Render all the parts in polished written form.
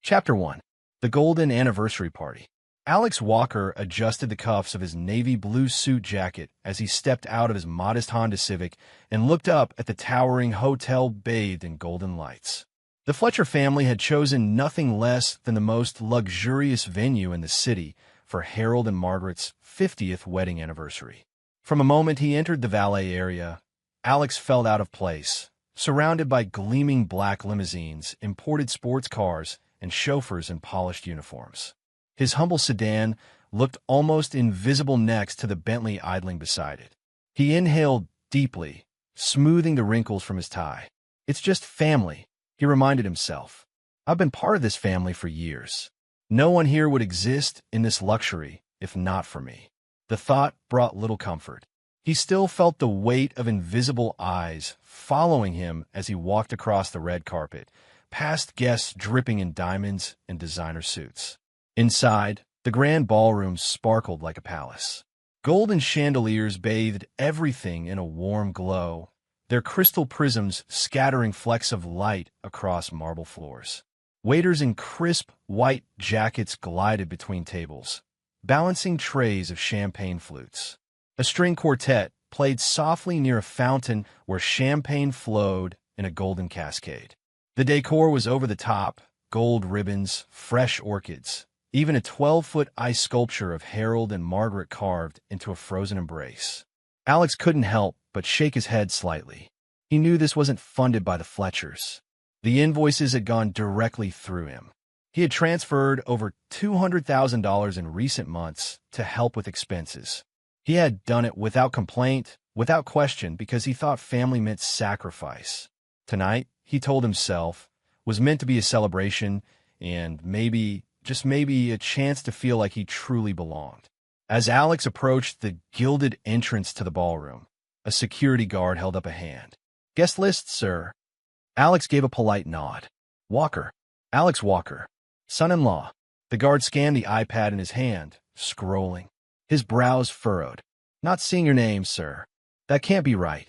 Chapter 1. The Golden Anniversary Party. Alex Walker adjusted the cuffs of his navy blue suit jacket as he stepped out of his modest Honda Civic and looked up at the towering hotel bathed in golden lights. The Fletcher family had chosen nothing less than the most luxurious venue in the city for Harold and Margaret's 50th wedding anniversary. From the moment he entered the valet area, Alex felt out of place, surrounded by gleaming black limousines, imported sports cars, and chauffeurs in polished uniforms. His humble sedan looked almost invisible next to the Bentley idling beside it. He inhaled deeply, smoothing the wrinkles from his tie. It's just family, he reminded himself. I've been part of this family for years. No one here would exist in this luxury if not for me. The thought brought little comfort. He still felt the weight of invisible eyes following him as he walked across the red carpet, past guests dripping in diamonds and designer suits. Inside, the grand ballroom sparkled like a palace. Golden chandeliers bathed everything in a warm glow, their crystal prisms scattering flecks of light across marble floors. Waiters in crisp, white jackets glided between tables, balancing trays of champagne flutes. A string quartet played softly near a fountain where champagne flowed in a golden cascade. The decor was over the top: gold ribbons, fresh orchids, even a 12-foot ice sculpture of Harold and Margaret carved into a frozen embrace. Alex couldn't help but shake his head slightly. He knew this wasn't funded by the Fletchers. The invoices had gone directly through him. He had transferred over $200,000 in recent months to help with expenses. He had done it without complaint, without question, because he thought family meant sacrifice. Tonight, he told himself, was meant to be a celebration and maybe, just maybe, a chance to feel like he truly belonged. As Alex approached the gilded entrance to the ballroom, a security guard held up a hand. "Guest list, sir." Alex gave a polite nod. "Walker. Alex Walker. Son-in-law." The guard scanned the iPad in his hand, scrolling. His brows furrowed. "Not seeing your name, sir. That can't be right."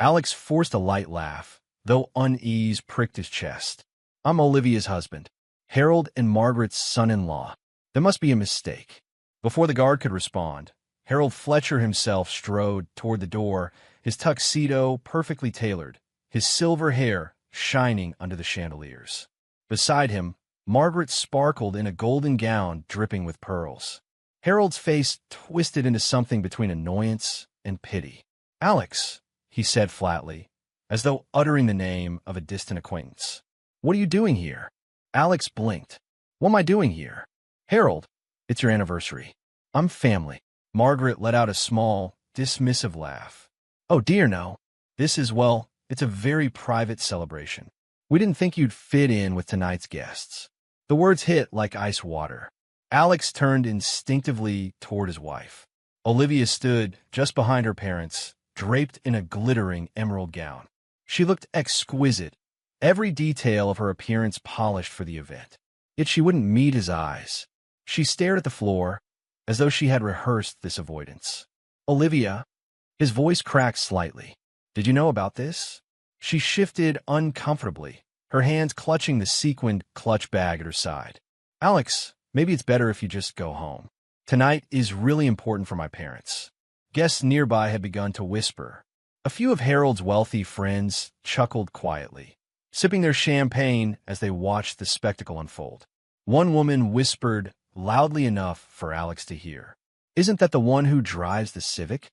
Alex forced a light laugh, though unease pricked his chest. "I'm Olivia's husband. Harold and Margaret's son-in-law. There must be a mistake." Before the guard could respond, Harold Fletcher himself strode toward the door, his tuxedo perfectly tailored, his silver hair shining under the chandeliers. Beside him, Margaret sparkled in a golden gown dripping with pearls. Harold's face twisted into something between annoyance and pity. "Alex," he said flatly, as though uttering the name of a distant acquaintance. "What are you doing here?" Alex blinked. "What am I doing here?" "Harold, it's your anniversary. I'm family." Margaret let out a small, dismissive laugh. "Oh dear, no. This is, well, it's a very private celebration. We didn't think you'd fit in with tonight's guests." The words hit like ice water. Alex turned instinctively toward his wife. Olivia stood just behind her parents, draped in a glittering emerald gown. She looked exquisite, every detail of her appearance polished for the event. Yet she wouldn't meet his eyes. She stared at the floor, as though she had rehearsed this avoidance. "Olivia," his voice cracked slightly. "Did you know about this?" She shifted uncomfortably, her hands clutching the sequined clutch bag at her side. "Alex, maybe it's better if you just go home. Tonight is really important for my parents." Guests nearby had begun to whisper. A few of Harold's wealthy friends chuckled quietly, sipping their champagne as they watched the spectacle unfold. One woman whispered loudly enough for Alex to hear, "Isn't that the one who drives the Civic?"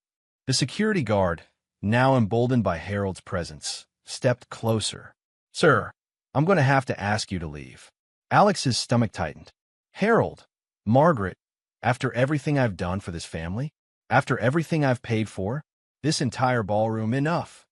The security guard, now emboldened by Harold's presence, stepped closer. "Sir, I'm going to have to ask you to leave." Alex's stomach tightened. "Harold, Margaret, after everything I've done for this family, after everything I've paid for, this entire ballroom, enough."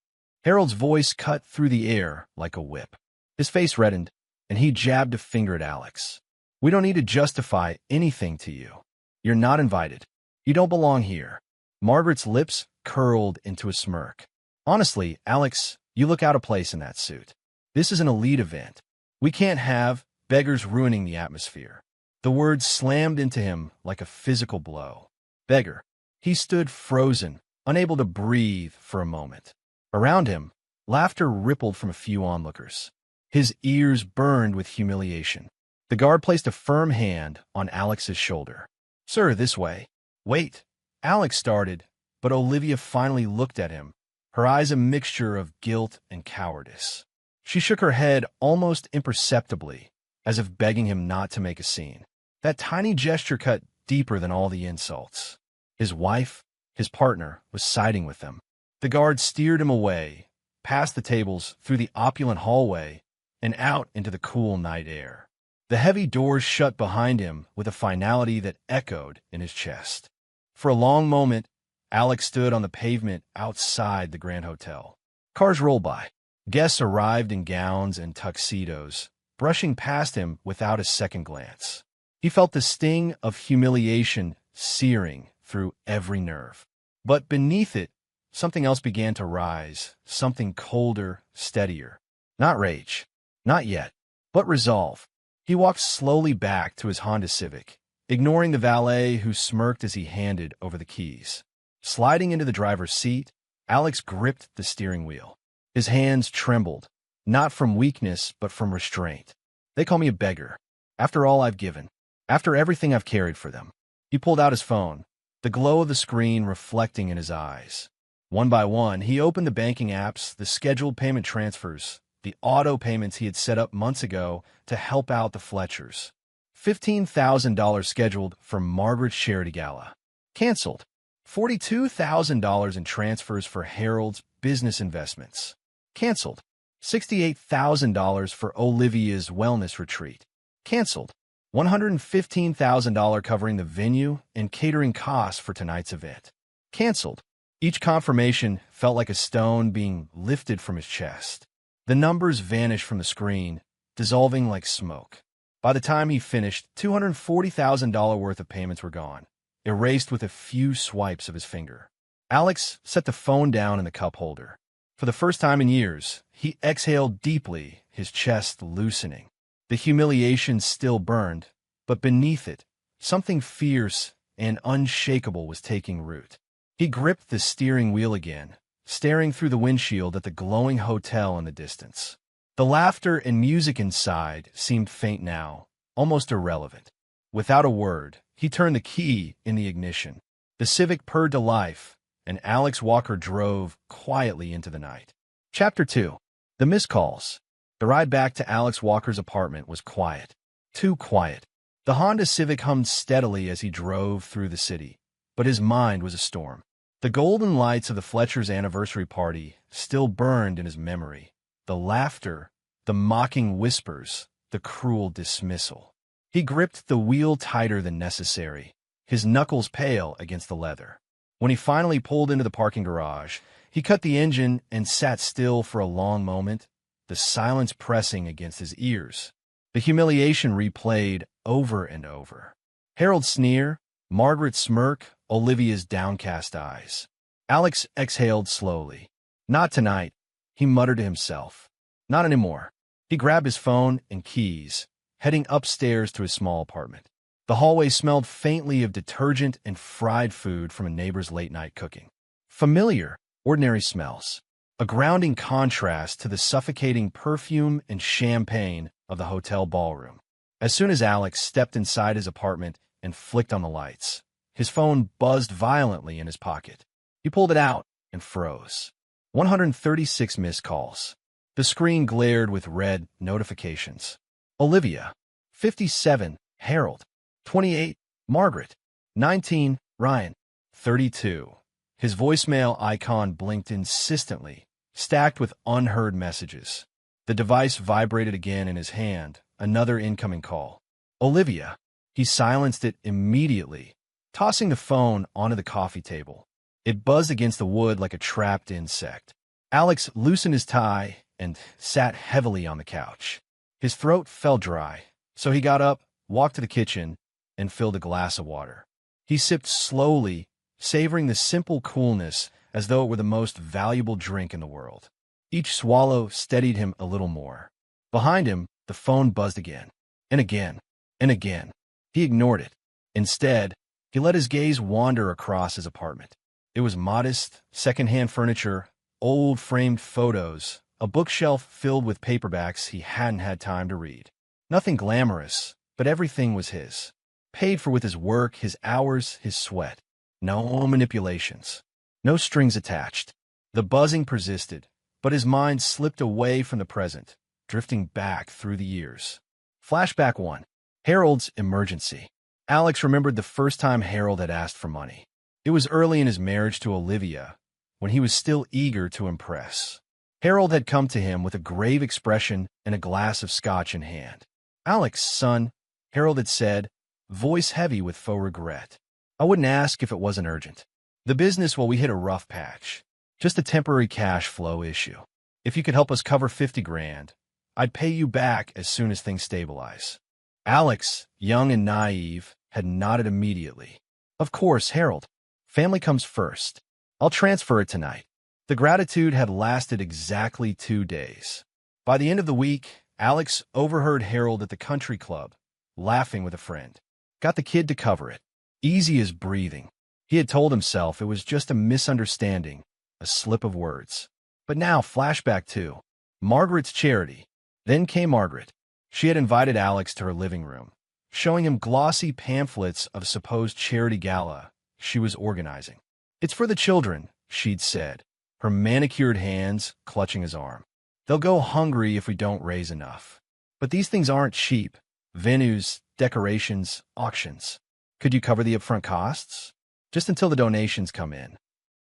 Harold's voice cut through the air like a whip. His face reddened, and he jabbed a finger at Alex. "We don't need to justify anything to you. You're not invited. You don't belong here." Margaret's lips curled into a smirk. "Honestly, Alex, you look out of place in that suit. This is an elite event. We can't have beggars ruining the atmosphere." The words slammed into him like a physical blow. Beggar. He stood frozen, unable to breathe for a moment. Around him, laughter rippled from a few onlookers. His ears burned with humiliation. The guard placed a firm hand on Alex's shoulder. "Sir, this way." "Wait." Alex started, but Olivia finally looked at him, her eyes a mixture of guilt and cowardice. She shook her head almost imperceptibly, as if begging him not to make a scene. That tiny gesture cut deeper than all the insults. His wife, his partner, was siding with them. The guard steered him away, past the tables, through the opulent hallway, and out into the cool night air. The heavy doors shut behind him with a finality that echoed in his chest. For a long moment, Alex stood on the pavement outside the Grand Hotel. Cars rolled by. Guests arrived in gowns and tuxedos, brushing past him without a second glance. He felt the sting of humiliation searing through every nerve. But beneath it, something else began to rise, something colder, steadier. Not rage, not yet, but resolve. He walked slowly back to his Honda Civic, ignoring the valet who smirked as he handed over the keys. Sliding into the driver's seat, Alex gripped the steering wheel. His hands trembled, not from weakness but from restraint. They call me a beggar. After all I've given. After everything I've carried for them. He pulled out his phone, the glow of the screen reflecting in his eyes. One by one, he opened the banking apps, the scheduled payment transfers, the auto payments he had set up months ago to help out the Fletchers. $15,000 scheduled for Margaret's charity gala. Canceled. $42,000 in transfers for Harold's business investments. Canceled. $68,000 for Olivia's wellness retreat. Canceled. $115,000 covering the venue and catering costs for tonight's event. Canceled. Each confirmation felt like a stone being lifted from his chest. The numbers vanished from the screen, dissolving like smoke. By the time he finished, $240,000 worth of payments were gone, erased with a few swipes of his finger. Alex set the phone down in the cup holder. For the first time in years, he exhaled deeply, his chest loosening. The humiliation still burned, but beneath it, something fierce and unshakable was taking root. He gripped the steering wheel again, staring through the windshield at the glowing hotel in the distance. The laughter and music inside seemed faint now, almost irrelevant. Without a word, he turned the key in the ignition. The Civic purred to life, and Alex Walker drove quietly into the night. Chapter 2. The Missed Calls. The ride back to Alex Walker's apartment was quiet. Too quiet. The Honda Civic hummed steadily as he drove through the city, but his mind was a storm. The golden lights of the Fletcher's anniversary party still burned in his memory. The laughter, the mocking whispers, the cruel dismissal. He gripped the wheel tighter than necessary, his knuckles pale against the leather. When he finally pulled into the parking garage, he cut the engine and sat still for a long moment, the silence pressing against his ears. The humiliation replayed over and over. Harold's sneer, Margaret's smirk, Olivia's downcast eyes. Alex exhaled slowly. Not tonight, he muttered to himself. Not anymore. He grabbed his phone and keys, heading upstairs to his small apartment. The hallway smelled faintly of detergent and fried food from a neighbor's late-night cooking. Familiar, ordinary smells. A grounding contrast to the suffocating perfume and champagne of the hotel ballroom. As soon as Alex stepped inside his apartment and flicked on the lights, his phone buzzed violently in his pocket. He pulled it out and froze. 136 missed calls. The screen glared with red notifications. Olivia. 57. Harold. 28. Margaret. 19. Ryan. 32. His voicemail icon blinked insistently, stacked with unheard messages. The device vibrated again in his hand, another incoming call. Olivia. He silenced it immediately, tossing the phone onto the coffee table. It buzzed against the wood like a trapped insect. Alex loosened his tie and sat heavily on the couch. His throat felt dry, so he got up, walked to the kitchen, and filled a glass of water. He sipped slowly, savoring the simple coolness as though it were the most valuable drink in the world. Each swallow steadied him a little more. Behind him, the phone buzzed again, and again, and again. He ignored it. Instead, he let his gaze wander across his apartment. It was modest, second-hand furniture, old framed photos, a bookshelf filled with paperbacks he hadn't had time to read. Nothing glamorous, but everything was his. Paid for with his work, his hours, his sweat. No manipulations. No strings attached. The buzzing persisted, but his mind slipped away from the present, drifting back through the years. Flashback 1. Harold's emergency. Alex remembered the first time Harold had asked for money. It was early in his marriage to Olivia, when he was still eager to impress. Harold had come to him with a grave expression and a glass of scotch in hand. "Alex, son," Harold had said, voice heavy with faux regret. "I wouldn't ask if it wasn't urgent. The business, well, we hit a rough patch. Just a temporary cash flow issue. If you could help us cover 50 grand, I'd pay you back as soon as things stabilize." Alex, young and naive, had nodded immediately. "Of course, Harold. Family comes first. I'll transfer it tonight." The gratitude had lasted exactly 2 days. By the end of the week, Alex overheard Harold at the country club, laughing with a friend. Got the kid to cover it. Easy as breathing. He had told himself it was just a misunderstanding, a slip of words. But now, flashback 2. Margaret's charity. Then came Margaret. She had invited Alex to her living room, showing him glossy pamphlets of a supposed charity gala she was organizing. "It's for the children," she'd said, her manicured hands clutching his arm. "They'll go hungry if we don't raise enough. But these things aren't cheap. Venues, decorations, auctions. Could you cover the upfront costs? Just until the donations come in."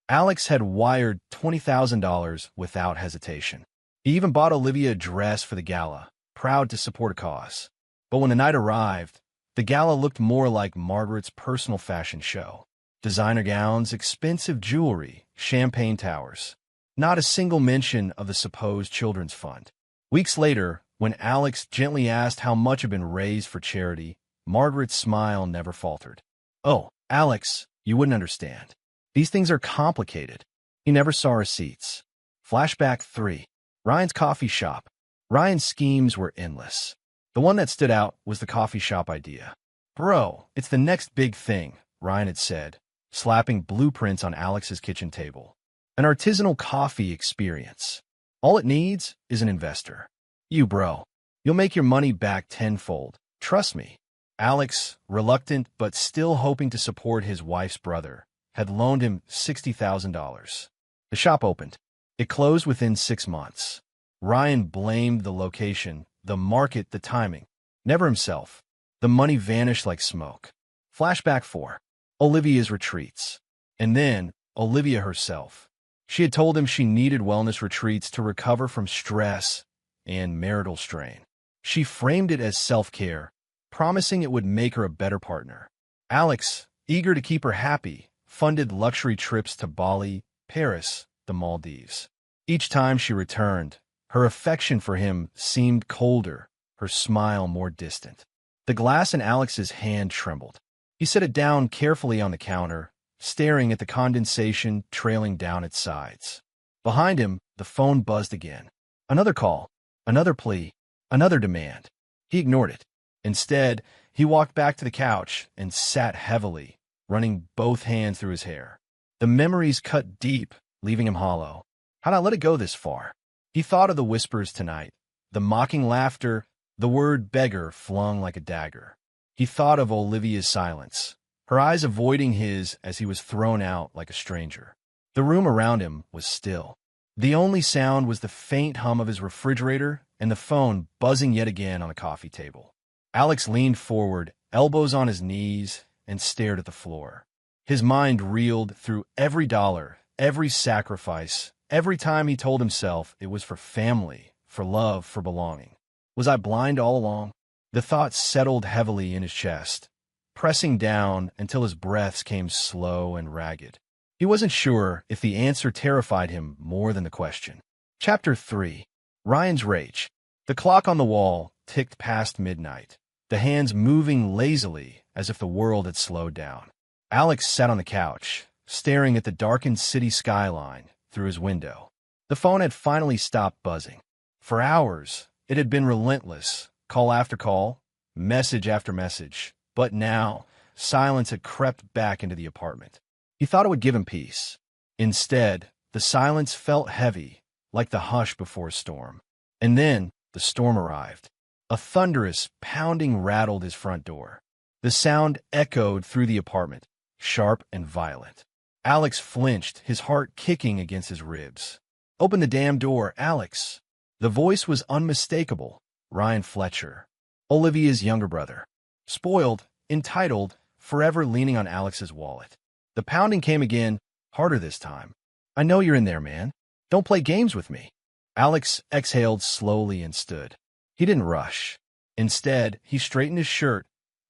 Alex had wired $20,000 without hesitation. He even bought Olivia a dress for the gala, proud to support a cause. But when the night arrived, the gala looked more like Margaret's personal fashion show. Designer gowns, expensive jewelry, champagne towers. Not a single mention of the supposed children's fund. Weeks later, when Alex gently asked how much had been raised for charity, Margaret's smile never faltered. "Oh, Alex, you wouldn't understand. These things are complicated." He never saw receipts. Flashback 3. Ryan's coffee shop. Ryan's schemes were endless. The one that stood out was the coffee shop idea. "Bro, it's the next big thing," Ryan had said, slapping blueprints on Alex's kitchen table. "An artisanal coffee experience. All it needs is an investor. You, bro. You'll make your money back tenfold. Trust me." Alex, reluctant but still hoping to support his wife's brother, had loaned him $60,000. The shop opened. It closed within 6 months. Ryan blamed the location, the market, the timing. Never himself. The money vanished like smoke. Flashback 4. Olivia's retreats. And then, Olivia herself. She had told him she needed wellness retreats to recover from stress and marital strain. She framed it as self-care, promising it would make her a better partner. Alex, eager to keep her happy, funded luxury trips to Bali, Paris, the Maldives. Each time she returned, her affection for him seemed colder, her smile more distant. The glass in Alex's hand trembled. He set it down carefully on the counter, staring at the condensation trailing down its sides. Behind him, the phone buzzed again. Another call, another plea, another demand. He ignored it. Instead, he walked back to the couch and sat heavily, running both hands through his hair. The memories cut deep, leaving him hollow. How'd I let it go this far? He thought of the whispers tonight, the mocking laughter, the word beggar flung like a dagger. He thought of Olivia's silence, her eyes avoiding his as he was thrown out like a stranger. The room around him was still. The only sound was the faint hum of his refrigerator and the phone buzzing yet again on the coffee table. Alex leaned forward, elbows on his knees, and stared at the floor. His mind reeled through every dollar, every sacrifice, every time he told himself it was for family, for love, for belonging. Was I blind all along? The thought settled heavily in his chest, pressing down until his breaths came slow and ragged. He wasn't sure if the answer terrified him more than the question. Chapter 3. Ryan's Rage. The clock on the wall ticked past midnight, the hands moving lazily as if the world had slowed down. Alex sat on the couch, staring at the darkened city skyline through his window. The phone had finally stopped buzzing. For hours, it had been relentless, call after call, message after message. But now, silence had crept back into the apartment. He thought it would give him peace. Instead, the silence felt heavy, like the hush before a storm. And then, the storm arrived. A thunderous pounding rattled his front door. The sound echoed through the apartment, sharp and violent. Alex flinched, his heart kicking against his ribs. "Open the damn door, Alex." The voice was unmistakable. Ryan Fletcher, Olivia's younger brother. Spoiled, entitled, forever leaning on Alex's wallet. The pounding came again, harder this time. "I know you're in there, man. Don't play games with me." Alex exhaled slowly and stood. He didn't rush. Instead, he straightened his shirt,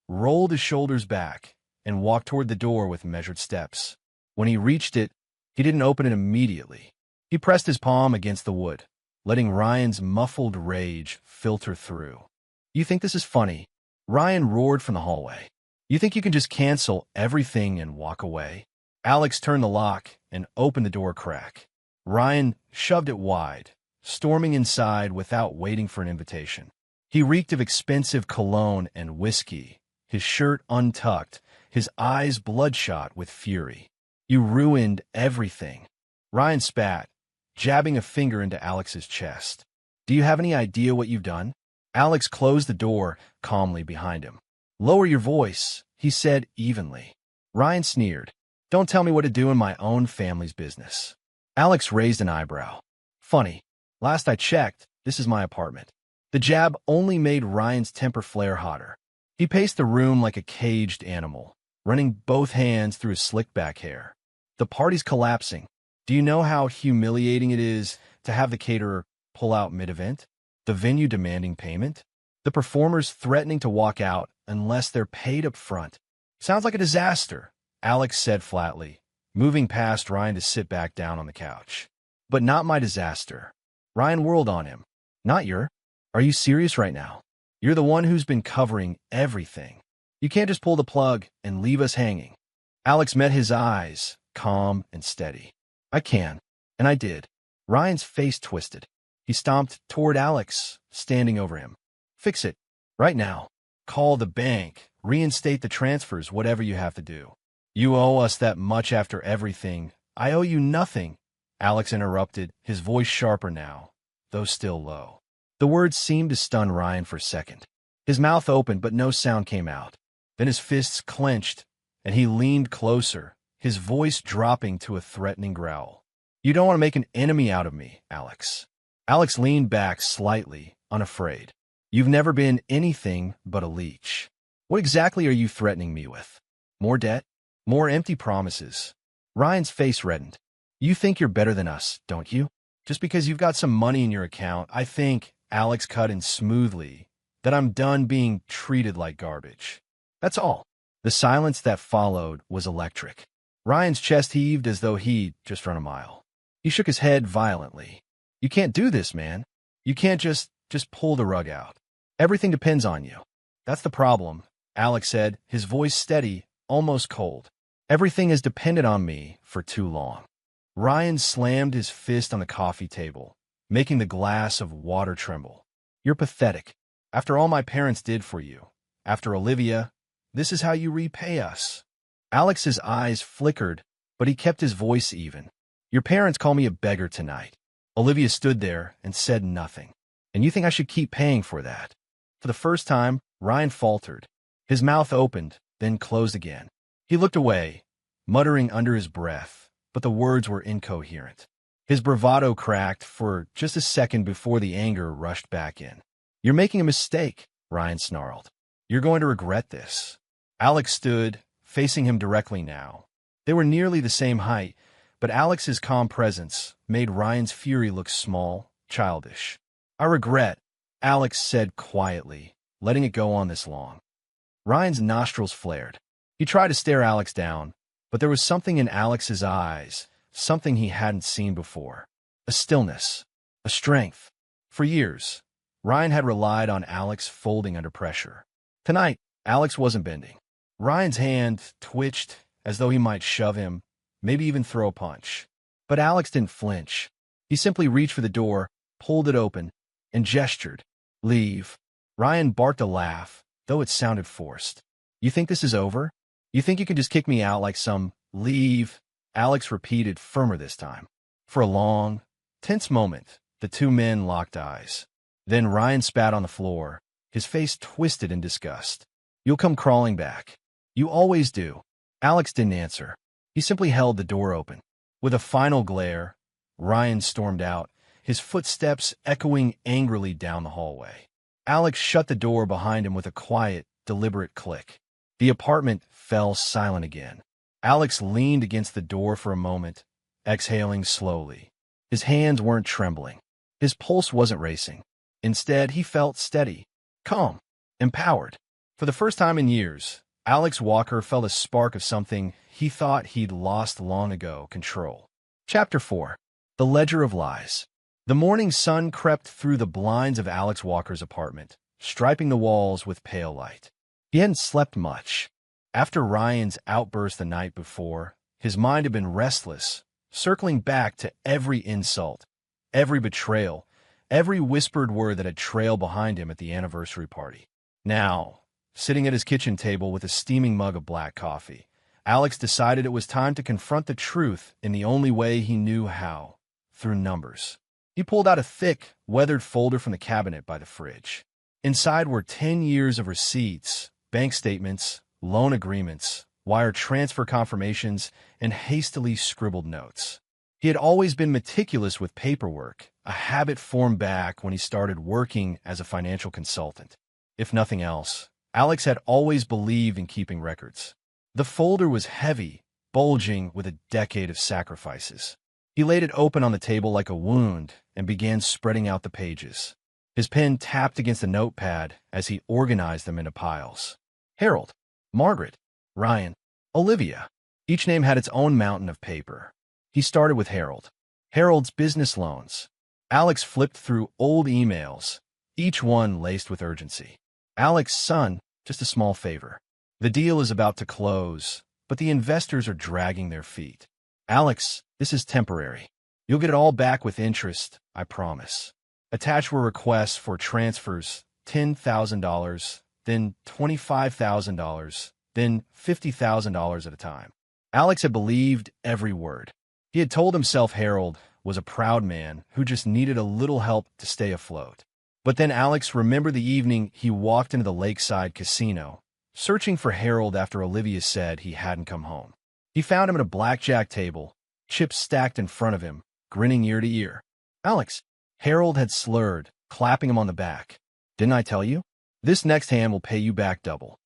rolled his shoulders back, and walked toward the door with measured steps. When he reached it, he didn't open it immediately. He pressed his palm against the wood, letting Ryan's muffled rage filter through. "You think this is funny?" Ryan roared from the hallway. "You think you can just cancel everything and walk away?" Alex turned the lock and opened the door crack. Ryan shoved it wide, storming inside without waiting for an invitation. He reeked of expensive cologne and whiskey, his shirt untucked, his eyes bloodshot with fury. "You ruined everything." Ryan spat, jabbing a finger into Alex's chest. "Do you have any idea what you've done?" Alex closed the door calmly behind him. "Lower your voice," he said evenly. Ryan sneered. "Don't tell me what to do in my own family's business." Alex raised an eyebrow. "Funny. Last I checked, this is my apartment." The jab only made Ryan's temper flare hotter. He paced the room like a caged animal, running both hands through his slick back hair. "The party's collapsing. Do you know how humiliating it is to have the caterer pull out mid-event? The venue demanding payment? The performers threatening to walk out unless they're paid up front? Sounds like a disaster," Alex said flatly, moving past Ryan to sit back down on the couch. "But not my disaster." Ryan whirled on him. "Not your? Are you serious right now? You're the one who's been covering everything. You can't just pull the plug and leave us hanging." Alex met his eyes, calm and steady. "I can, and I did." Ryan's face twisted. He stomped toward Alex, standing over him. "Fix it. Right now. Call the bank. Reinstate the transfers, whatever you have to do." "You owe us that much after everything." "I owe you nothing," Alex interrupted, his voice sharper now, though still low. The words seemed to stun Ryan for a second. His mouth opened, but no sound came out. Then his fists clenched, and he leaned closer, his voice dropping to a threatening growl. "You don't want to make an enemy out of me, Alex." Alex leaned back slightly, unafraid. "You've never been anything but a leech. What exactly are you threatening me with? More debt? More empty promises?" Ryan's face reddened. "You think you're better than us, don't you? Just because you've got some money in your account, I think," Alex cut in smoothly, "that I'm done being treated like garbage. That's all." The silence that followed was electric. Ryan's chest heaved as though he'd just run a mile. He shook his head violently. "You can't do this, man. You can't just pull the rug out. Everything depends on you." "That's the problem," Alex said, his voice steady, almost cold. "Everything has depended on me for too long." Ryan slammed his fist on the coffee table, making the glass of water tremble. "You're pathetic. After all my parents did for you, after Olivia, this is how you repay us." Alex's eyes flickered, but he kept his voice even. "Your parents call me a beggar tonight." Olivia stood there and said nothing. "And you think I should keep paying for that?" For the first time, Ryan faltered. His mouth opened, then closed again. He looked away, muttering under his breath, but the words were incoherent. His bravado cracked for just a second before the anger rushed back in. "You're making a mistake," Ryan snarled. "You're going to regret this." Alex stood, facing him directly now. They were nearly the same height, but Alex's calm presence made Ryan's fury look small, childish. "I regret," Alex said quietly, letting it go on this long. Ryan's nostrils flared. He tried to stare Alex down, but there was something in Alex's eyes, something he hadn't seen before. A stillness, a strength. For years, Ryan had relied on Alex folding under pressure. Tonight, Alex wasn't bending. Ryan's hand twitched as though he might shove him, maybe even throw a punch. But Alex didn't flinch. He simply reached for the door, pulled it open, and gestured. "Leave." Ryan barked a laugh, though it sounded forced. "You think this is over? You think you can just kick me out like some leave?" Alex repeated, firmer this time. For a long, tense moment, the two men locked eyes. Then Ryan spat on the floor, his face twisted in disgust. "You'll come crawling back. You always do." Alex didn't answer. He simply held the door open. With a final glare, Ryan stormed out, his footsteps echoing angrily down the hallway. Alex shut the door behind him with a quiet, deliberate click. The apartment fell silent again. Alex leaned against the door for a moment, exhaling slowly. His hands weren't trembling. His pulse wasn't racing. Instead, he felt steady, calm, empowered. For the first time in years, Alex Walker felt a spark of something he thought he'd lost long ago: control. Chapter 4. The Ledger of Lies. The morning sun crept through the blinds of Alex Walker's apartment, striping the walls with pale light. He hadn't slept much. After Ryan's outburst the night before, his mind had been restless, circling back to every insult, every betrayal, every whispered word that had trailed behind him at the anniversary party. Now, sitting at his kitchen table with a steaming mug of black coffee, Alex decided it was time to confront the truth in the only way he knew how: through numbers. He pulled out a thick, weathered folder from the cabinet by the fridge. Inside were 10 years of receipts, bank statements, loan agreements, wire transfer confirmations, and hastily scribbled notes. He had always been meticulous with paperwork, a habit formed back when he started working as a financial consultant. If nothing else, Alex had always believed in keeping records. The folder was heavy, bulging with a decade of sacrifices. He laid it open on the table like a wound and began spreading out the pages. His pen tapped against the notepad as he organized them into piles. Harold, Margaret, Ryan, Olivia. Each name had its own mountain of paper. He started with Harold. Harold's business loans. Alex flipped through old emails, each one laced with urgency. Alex's son, just a small favor. The deal is about to close, but the investors are dragging their feet. Alex, this is temporary. You'll get it all back with interest, I promise. Attached were requests for transfers: $10,000, then $25,000, then $50,000 at a time. Alex had believed every word. He had told himself Harold was a proud man who just needed a little help to stay afloat. But then Alex remembered the evening he walked into the lakeside casino, searching for Harold after Olivia said he hadn't come home. He found him at a blackjack table, chips stacked in front of him, grinning ear to ear. "Alex," Harold had slurred, clapping him on the back. "Didn't I tell you? This next hand will pay you back double."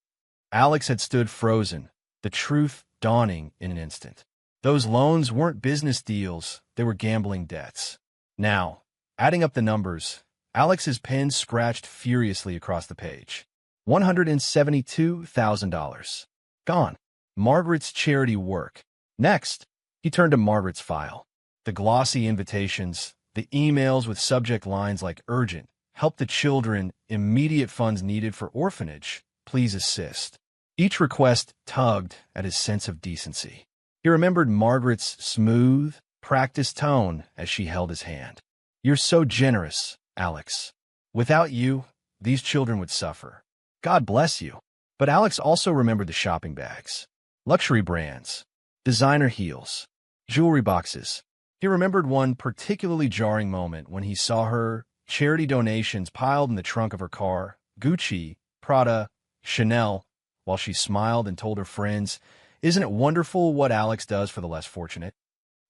Alex had stood frozen, the truth dawning in an instant. Those loans weren't business deals, they were gambling debts. Now, adding up the numbers, Alex's pen scratched furiously across the page. $172,000. Gone. Margaret's charity work. Next, he turned to Margaret's file. The glossy invitations, the emails with subject lines like urgent, help the children, immediate funds needed for orphanage, please assist. Each request tugged at his sense of decency. He remembered Margaret's smooth, practiced tone as she held his hand. "You're so generous, Alex. Without you, these children would suffer. God bless you." But Alex also remembered the shopping bags, luxury brands, designer heels, jewelry boxes. He remembered one particularly jarring moment when he saw her charity donations piled in the trunk of her car: Gucci, Prada, Chanel, while she smiled and told her friends, "Isn't it wonderful what Alex does for the less fortunate?"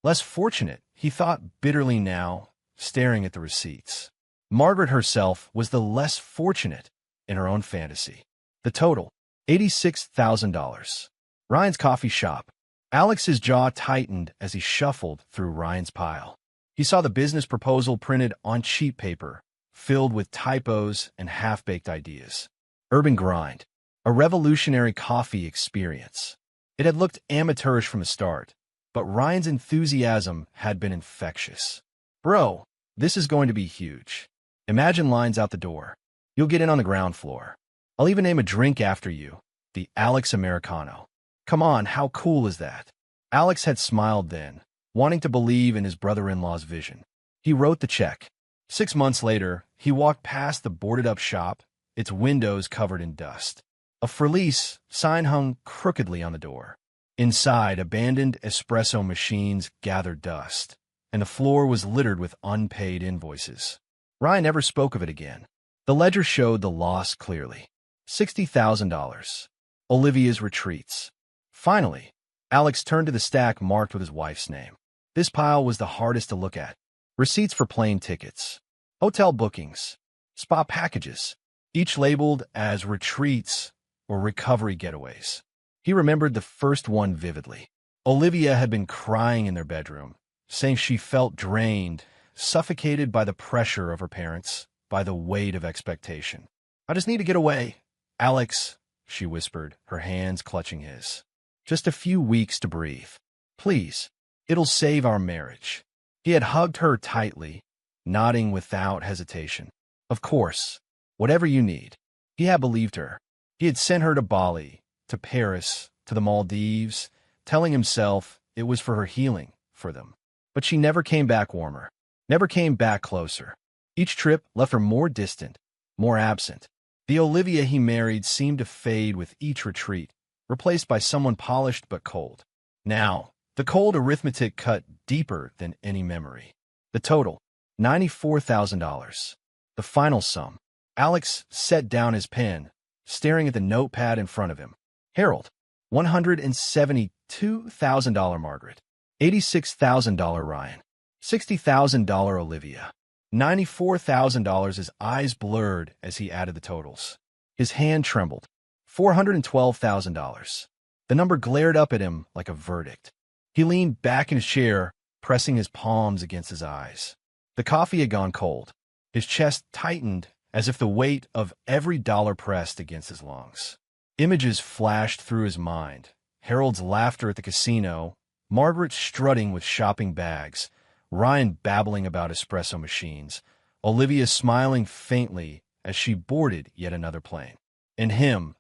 Less fortunate, he thought bitterly now, staring at the receipts. Margaret herself was the less fortunate in her own fantasy. The total, $86,000. Ryan's coffee shop. Alex's jaw tightened as he shuffled through Ryan's pile. He saw the business proposal printed on cheap paper, filled with typos and half-baked ideas. Urban Grind, a revolutionary coffee experience. It had looked amateurish from the start, but Ryan's enthusiasm had been infectious. "Bro, this is going to be huge. Imagine lines out the door. You'll get in on the ground floor. I'll even name a drink after you, the Alex Americano. Come on, how cool is that?" Alex had smiled then, wanting to believe in his brother-in-law's vision. He wrote the check. 6 months later, he walked past the boarded-up shop, its windows covered in dust. A for-lease sign hung crookedly on the door. Inside, abandoned espresso machines gathered dust, and the floor was littered with unpaid invoices. Ryan never spoke of it again. The ledger showed the loss clearly. $60,000. Olivia's retreats. Finally, Alex turned to the stack marked with his wife's name. This pile was the hardest to look at. Receipts for plane tickets, hotel bookings, spa packages, each labeled as retreats or recovery getaways. He remembered the first one vividly. Olivia had been crying in their bedroom, saying she felt drained, suffocated by the pressure of her parents, by the weight of expectation. "I just need to get away." "Alex," she whispered, her hands clutching his. "Just a few weeks to breathe. Please, it'll save our marriage." He had hugged her tightly, nodding without hesitation. "Of course, whatever you need." He had believed her. He had sent her to Bali, to Paris, to the Maldives, telling himself it was for her healing, for them. But she never came back warmer, never came back closer. Each trip left her more distant, more absent. The Olivia he married seemed to fade with each retreat, replaced by someone polished but cold. Now, the cold arithmetic cut deeper than any memory. The total, $94,000. The final sum. Alex set down his pen, staring at the notepad in front of him. Harold, $172,000 Margaret, $86,000 Ryan, $60,000 Olivia, $94,000. His eyes blurred as he added the totals. His hand trembled. $412,000. The number glared up at him like a verdict. He leaned back in his chair, pressing his palms against his eyes. The coffee had gone cold. His chest tightened as if the weight of every dollar pressed against his lungs. Images flashed through his mind. Harold's laughter at the casino, Margaret strutting with shopping bags, Ryan babbling about espresso machines, Olivia smiling faintly as she boarded yet another plane. And him,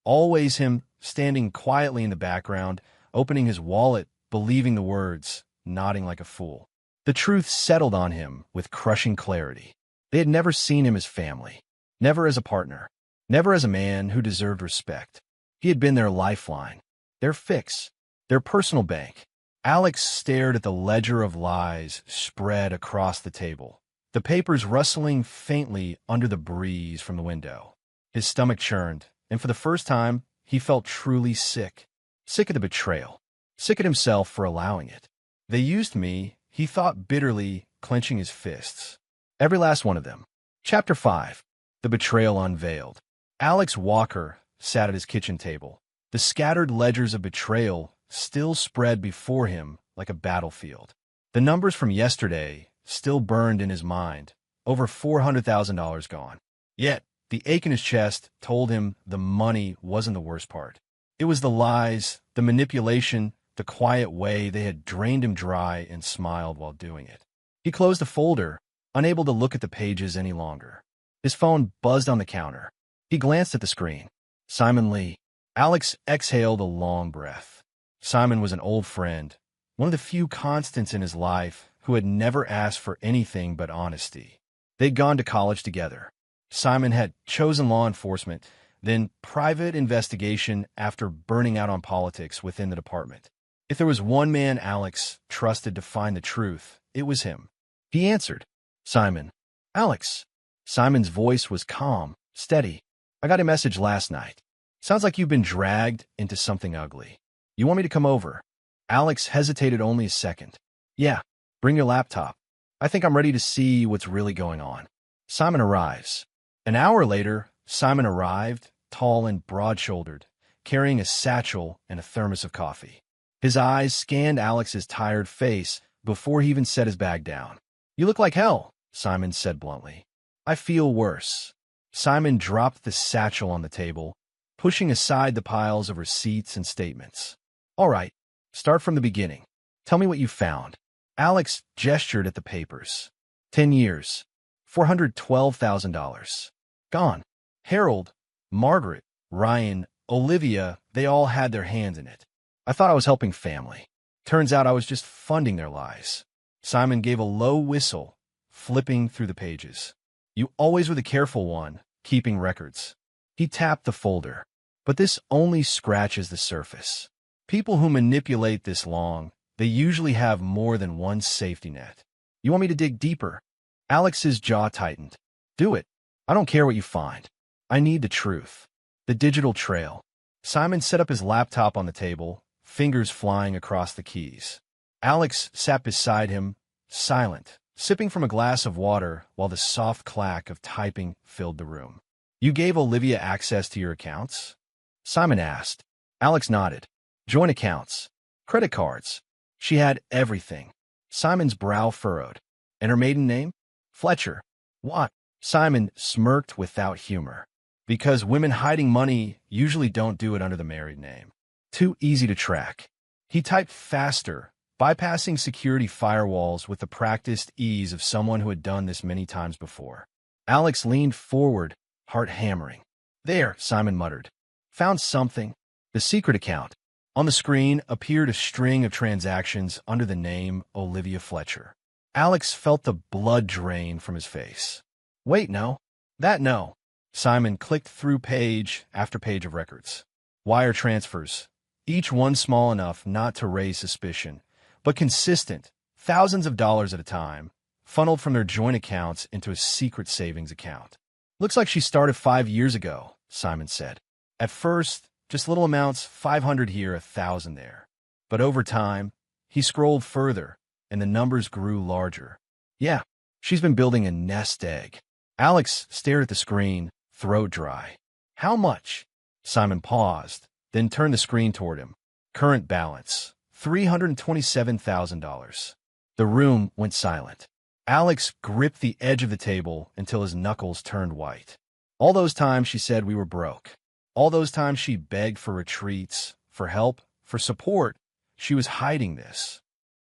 always him, standing quietly in the background, opening his wallet, believing the words, nodding like a fool. The truth settled on him with crushing clarity. They had never seen him as family, never as a partner, never as a man who deserved respect. He had been their lifeline, their fix, their personal bank. Alex stared at the ledger of lies spread across the table, the papers rustling faintly under the breeze from the window. His stomach churned, and for the first time, he felt truly sick. Sick of the betrayal, sick at himself for allowing it. "They used me," he thought bitterly, clenching his fists. Every last one of them. Chapter 5. The Betrayal Unveiled. Alex Walker sat at his kitchen table. The scattered ledgers of betrayal still spread before him like a battlefield. The numbers from yesterday still burned in his mind. Over $400,000 gone. Yet, the ache in his chest told him the money wasn't the worst part. It was the lies, the manipulation, the quiet way they had drained him dry and smiled while doing it. He closed the folder, unable to look at the pages any longer. His phone buzzed on the counter. He glanced at the screen. Simon Lee. Alex exhaled a long breath. Simon was an old friend, one of the few constants in his life who had never asked for anything but honesty. They'd gone to college together. Simon had chosen law enforcement, then private investigation after burning out on politics within the department. If there was one man Alex trusted to find the truth, it was him. He answered. "Simon." "Alex." Simon's voice was calm, steady. "I got a message last night. Sounds like you've been dragged into something ugly. You want me to come over?" Alex hesitated only a second. "Yeah, bring your laptop. I think I'm ready to see what's really going on." Simon arrives. An hour later, Simon arrived, tall and broad-shouldered, carrying a satchel and a thermos of coffee. His eyes scanned Alex's tired face before he even set his bag down. "You look like hell," Simon said bluntly. "I feel worse." Simon dropped the satchel on the table, pushing aside the piles of receipts and statements. "All right, start from the beginning. Tell me what you found." Alex gestured at the papers. 10 years, $412,000. Gone. Harold, Margaret, Ryan, Olivia, they all had their hands in it. I thought I was helping family. Turns out I was just funding their lies. Simon gave a low whistle, flipping through the pages. "You always were the careful one, keeping records." He tapped the folder. "But this only scratches the surface. People who manipulate this long, they usually have more than one safety net. You want me to dig deeper?" Alex's jaw tightened. "Do it. I don't care what you find. I need the truth. The digital trail. Simon set up his laptop on the table, fingers flying across the keys. Alex sat beside him, silent, sipping from a glass of water while the soft clack of typing filled the room. You gave Olivia access to your accounts? Simon asked. Alex nodded. Joint accounts. Credit cards. She had everything. Simon's brow furrowed. And her maiden name? Fletcher. What? Simon smirked without humor. Because women hiding money usually don't do it under the married name. Too easy to track. He typed faster, bypassing security firewalls with the practiced ease of someone who had done this many times before. Alex leaned forward, heart hammering. There, Simon muttered. Found something. The secret account. On the screen appeared a string of transactions under the name Olivia Fletcher. Alex felt the blood drain from his face. Wait, no. No. Simon clicked through page after page of records. Wire transfers, each one small enough not to raise suspicion, but consistent, thousands of dollars at a time, funneled from their joint accounts into a secret savings account. Looks like she started 5 years ago, Simon said. At first, just little amounts, 500 here, 1,000 there. But over time, he scrolled further, and the numbers grew larger. Yeah, she's been building a nest egg. Alex stared at the screen, throat dry. How much? Simon paused, then turned the screen toward him. Current balance, $327,000. The room went silent. Alex gripped the edge of the table until his knuckles turned white. All those times she said we were broke. All those times she begged for retreats, for help, for support, she was hiding this.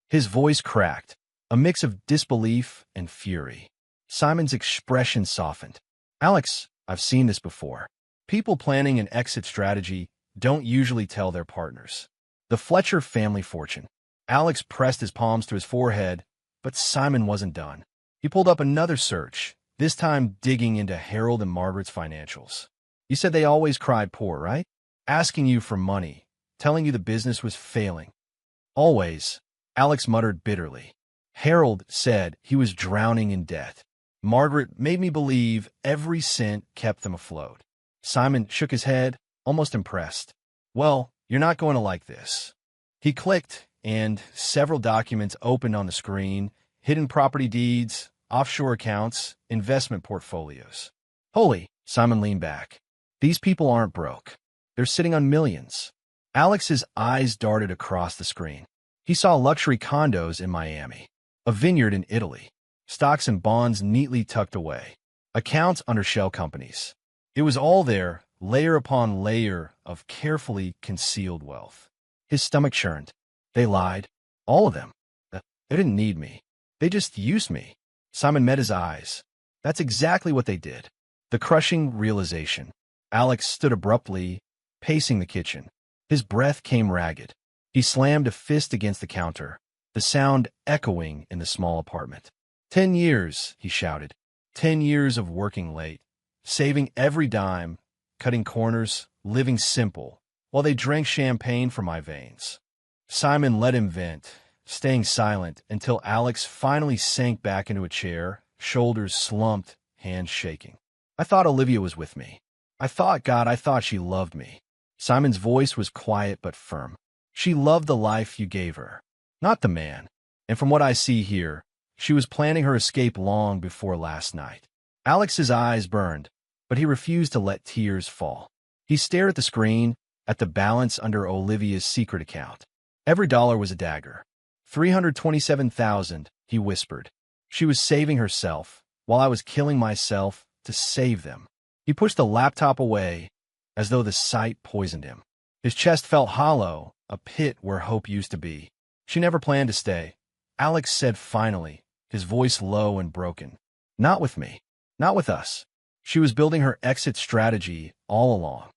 His voice cracked, a mix of disbelief and fury. Simon's expression softened. Alex, I've seen this before. People planning an exit strategy don't usually tell their partners. The Fletcher family fortune. Alex pressed his palms to his forehead, but Simon wasn't done. He pulled up another search, this time digging into Harold and Margaret's financials. You said they always cried poor, right? Asking you for money, telling you the business was failing. Always, Alex muttered bitterly. Harold said he was drowning in debt. Margaret made me believe every cent kept them afloat. Simon shook his head, almost impressed. Well, you're not going to like this. He clicked, and several documents opened on the screen, hidden property deeds, offshore accounts, investment portfolios. Holy, Simon leaned back. These people aren't broke. They're sitting on millions. Alex's eyes darted across the screen. He saw luxury condos in Miami, a vineyard in Italy, stocks and bonds neatly tucked away, accounts under shell companies. It was all there, layer upon layer of carefully concealed wealth. His stomach churned. They lied. All of them. They didn't need me. They just used me. Simon met his eyes. That's exactly what they did. The crushing realization. Alex stood abruptly, pacing the kitchen. His breath came ragged. He slammed a fist against the counter, the sound echoing in the small apartment. 10 years, he shouted. 10 years of working late, saving every dime, cutting corners, living simple, while they drank champagne from my veins. Simon let him vent, staying silent until Alex finally sank back into a chair, shoulders slumped, hands shaking. I thought Olivia was with me. I thought she loved me. Simon's voice was quiet but firm. She loved the life you gave her, not the man. And from what I see here, she was planning her escape long before last night. Alex's eyes burned, but he refused to let tears fall. He stared at the screen, at the balance under Olivia's secret account. Every dollar was a dagger. $327,000, he whispered. She was saving herself, while I was killing myself to save them. He pushed the laptop away, as though the sight poisoned him. His chest felt hollow, a pit where hope used to be. She never planned to stay, Alex said finally, his voice low and broken. Not with me. Not with us. She was building her exit strategy all along.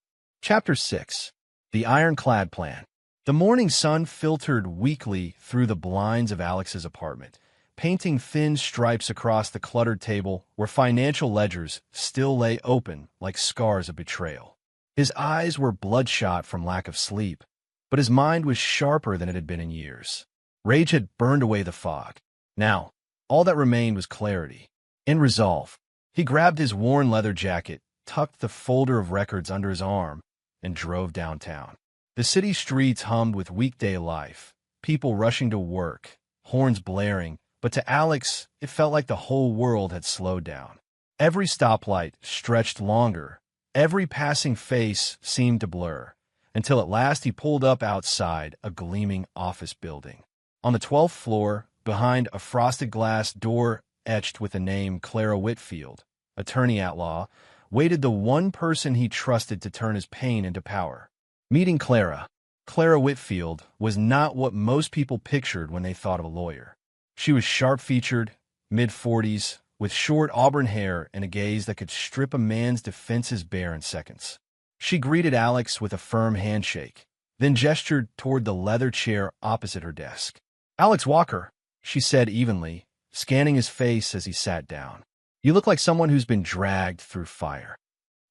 Chapter 6. The Ironclad Plan. The morning sun filtered weakly through the blinds of Alex's apartment, painting thin stripes across the cluttered table where financial ledgers still lay open like scars of betrayal. His eyes were bloodshot from lack of sleep, but his mind was sharper than it had been in years. Rage had burned away the fog. Now, all that remained was clarity and resolve. He grabbed his worn leather jacket, tucked the folder of records under his arm, and drove downtown. The city streets hummed with weekday life, people rushing to work, horns blaring, but to Alex, it felt like the whole world had slowed down. Every stoplight stretched longer, every passing face seemed to blur, until at last he pulled up outside a gleaming office building. On the 12th floor, behind a frosted glass door etched with the name Clara Whitfield, attorney at law, waited the one person he trusted to turn his pain into power. Meeting Clara. Clara Whitfield was not what most people pictured when they thought of a lawyer. She was sharp-featured, mid-40s, with short auburn hair and a gaze that could strip a man's defenses bare in seconds. She greeted Alex with a firm handshake, then gestured toward the leather chair opposite her desk. "Alex Walker," she said evenly, scanning his face as he sat down. "You look like someone who's been dragged through fire."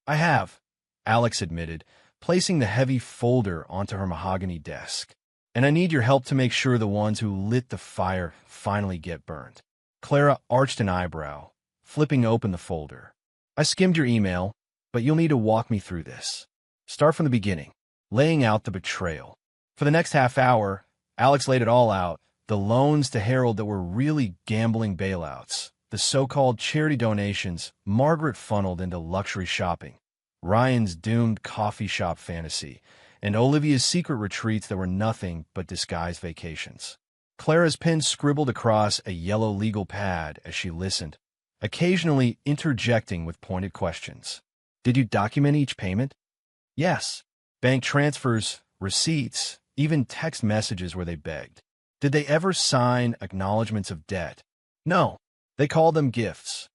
"I have," Alex admitted, placing the heavy folder onto her mahogany desk. "And I need your help to make sure the ones who lit the fire finally get burned." Clara arched an eyebrow, flipping open the folder. "I skimmed your email, but you'll need to walk me through this. Start from the beginning, laying out the betrayal." For the next half hour, Alex laid it all out, the loans to Harold that were really gambling bailouts, the so-called charity donations Margaret funneled into luxury shopping, Ryan's doomed coffee shop fantasy, and Olivia's secret retreats that were nothing but disguised vacations. Clara's pen scribbled across a yellow legal pad as she listened, occasionally interjecting with pointed questions. "Did you document each payment?" "Yes. Bank transfers, receipts, even text messages where they begged." "Did they ever sign acknowledgments of debt?" "No. They called them gifts.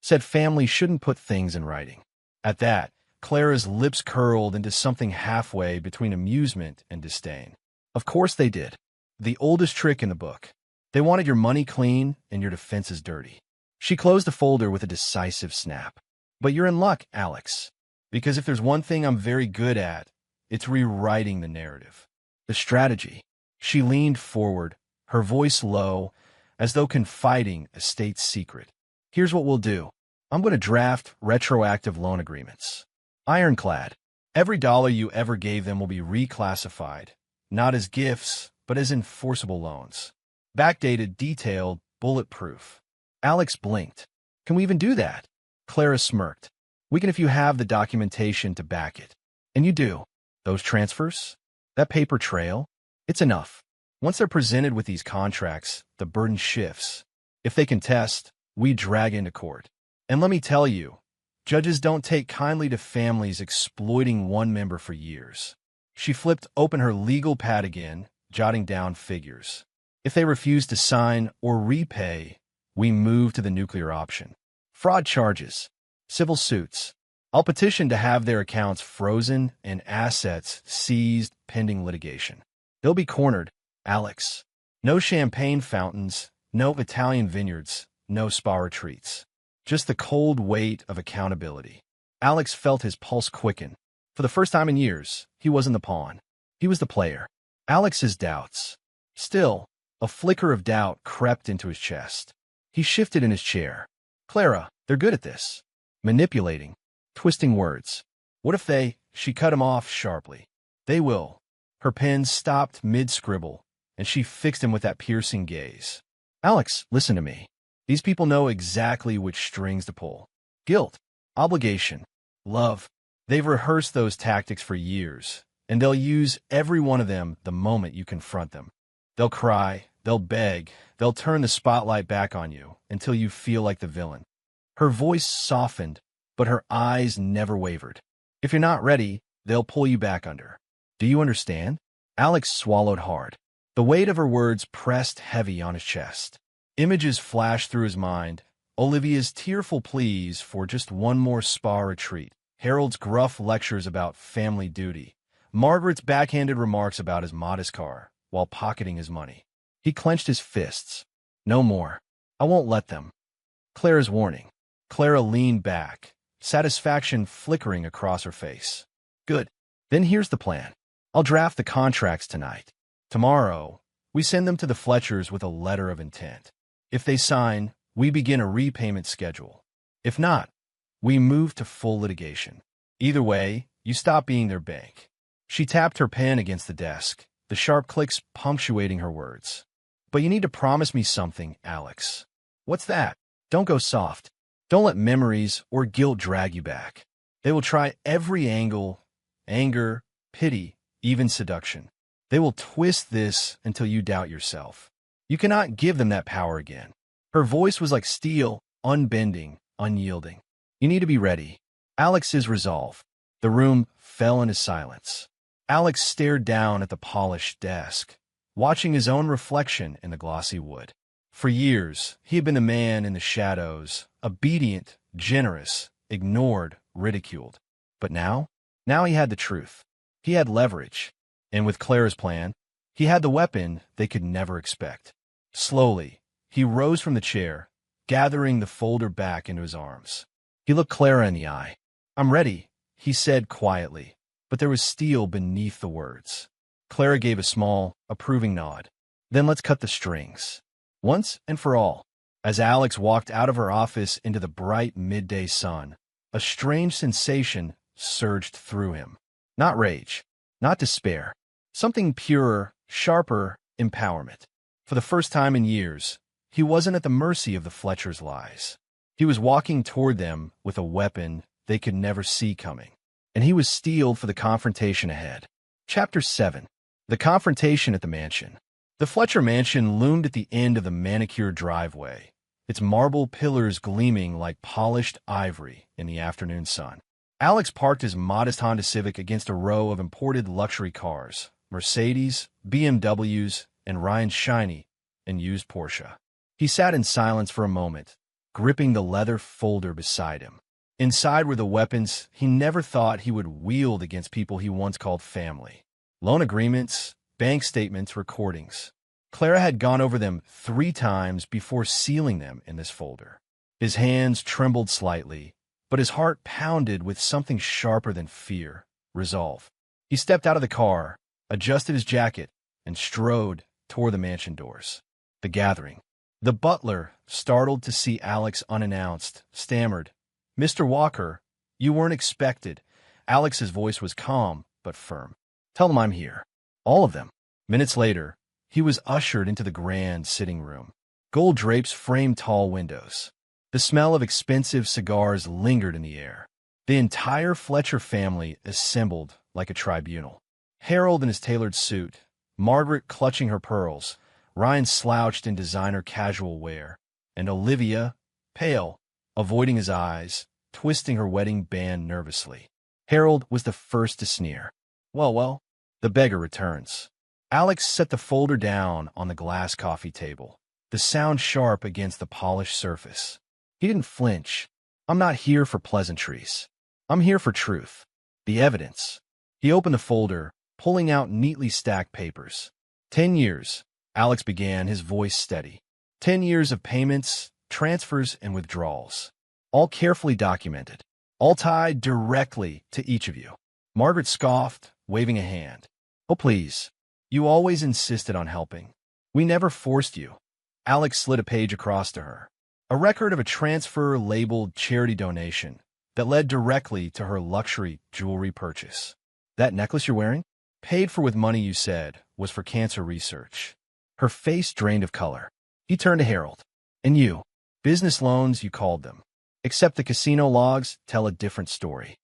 Said family shouldn't put things in writing." At that, Clara's lips curled into something halfway between amusement and disdain. "Of course they did. The oldest trick in the book. They wanted your money clean and your defenses dirty." She closed the folder with a decisive snap. "But you're in luck, Alex. Because if there's one thing I'm very good at, it's rewriting the narrative. The strategy." She leaned forward, her voice low, as though confiding a state secret. "Here's what we'll do. I'm going to draft retroactive loan agreements. Ironclad. Every dollar you ever gave them will be reclassified, not as gifts, but as enforceable loans. Backdated, detailed, bulletproof." Alex blinked. "Can we even do that?" Clara smirked. "We can if you have the documentation to back it." "And you do. Those transfers? That paper trail? It's enough. Once they're presented with these contracts, the burden shifts. If they contest, we drag into court. And let me tell you, judges don't take kindly to families exploiting one member for years." She flipped open her legal pad again, jotting down figures. "If they refuse to sign or repay, we move to the nuclear option. Fraud charges, civil suits. I'll petition to have their accounts frozen and assets seized pending litigation. They'll be cornered, Alex. No champagne fountains, no Italian vineyards, no spa retreats. Just the cold weight of accountability." Alex felt his pulse quicken. For the first time in years, he wasn't the pawn. He was the player. Alex's doubts. Still, a flicker of doubt crept into his chest. He shifted in his chair. "Clara, they're good at this. Manipulating, twisting words. What if they—" She cut him off sharply. "They will." Her pen stopped mid-scribble, and she fixed him with that piercing gaze. "Alex, listen to me. These people know exactly which strings to pull. Guilt, obligation, love. They've rehearsed those tactics for years, and they'll use every one of them the moment you confront them. They'll cry, they'll beg, they'll turn the spotlight back on you until you feel like the villain." Her voice softened, but her eyes never wavered. "If you're not ready, they'll pull you back under. Do you understand?" Alex swallowed hard. The weight of her words pressed heavy on his chest. Images flashed through his mind, Olivia's tearful pleas for just one more spa retreat, Harold's gruff lectures about family duty, Margaret's backhanded remarks about his modest car while pocketing his money. He clenched his fists. "No more. I won't let them." Clara's warning. Clara leaned back, satisfaction flickering across her face. "Good. Then here's the plan. I'll draft the contracts tonight. Tomorrow, we send them to the Fletchers with a letter of intent. If they sign, we begin a repayment schedule. If not, We move to full litigation. Either way, you stop being their bank. She tapped her pen against the desk, the sharp clicks punctuating her words. But you need to promise me something, Alex. What's that? Don't go soft. Don't let memories or guilt drag you back. They will try every angle, anger, pity, even seduction. They will twist this until you doubt yourself. You cannot give them that power again. Her voice was like steel, unbending, unyielding. You need to be ready. Alex's resolve. The room fell into silence. Alex stared down at the polished desk, watching his own reflection in the glossy wood. For years, he had been the man in the shadows, obedient, generous, ignored, ridiculed. But now he had the truth. He had leverage. And with Clara's plan, he had the weapon they could never expect. Slowly, he rose from the chair, gathering the folder back into his arms. He looked Clara in the eye. "I'm ready," he said quietly, but there was steel beneath the words. Clara gave a small, approving nod. "Then let's cut the strings. Once and for all." As Alex walked out of her office into the bright midday sun, a strange sensation surged through him. Not rage, not despair. Something purer, sharper, empowerment. For the first time in years, he wasn't at the mercy of the Fletcher's lies. He was walking toward them with a weapon they could never see coming. And he was steeled for the confrontation ahead. Chapter 7. The confrontation at the mansion. The Fletcher mansion loomed at the end of the manicured driveway, its marble pillars gleaming like polished ivory in the afternoon sun. Alex parked his modest Honda Civic against a row of imported luxury cars, Mercedes, BMWs, and Ryan's shiny and used Porsche. He sat in silence for a moment, gripping the leather folder beside him. Inside were the weapons he never thought he would wield against people he once called family. Loan agreements, bank statements, recordings. Clara had gone over them 3 times before sealing them in this folder. His hands trembled slightly, but his heart pounded with something sharper than fear, resolve. He stepped out of the car, adjusted his jacket, and strode toward the mansion doors. The gathering. The butler, startled to see Alex unannounced, stammered, "Mr. Walker, you weren't expected." Alex's voice was calm but firm. "Tell them I'm here. All of them." Minutes later, he was ushered into the grand sitting room. Gold drapes framed tall windows. The smell of expensive cigars lingered in the air. The entire Fletcher family assembled like a tribunal. Harold in his tailored suit, Margaret clutching her pearls, Ryan slouched in designer casual wear, and Olivia, pale, avoiding his eyes, twisting her wedding band nervously. Harold was the first to sneer. Well, the beggar returns." Alex set the folder down on the glass coffee table, the sound sharp against the polished surface. He didn't flinch. "I'm not here for pleasantries. I'm here for truth. The evidence." He opened the folder, pulling out neatly stacked papers. 10 years, Alex began, his voice steady. 10 years of payments, transfers, and withdrawals. All carefully documented. All tied directly to each of you. Margaret scoffed, waving a hand. "Oh, please. You always insisted on helping. We never forced you." Alex slid a page across to her. A record of a transfer labeled charity donation that led directly to her luxury jewelry purchase. "That necklace you're wearing? Paid for with money you said was for cancer research." Her face drained of color. He turned to Harold. "And you? Business loans, you called them. Except the casino logs tell a different story."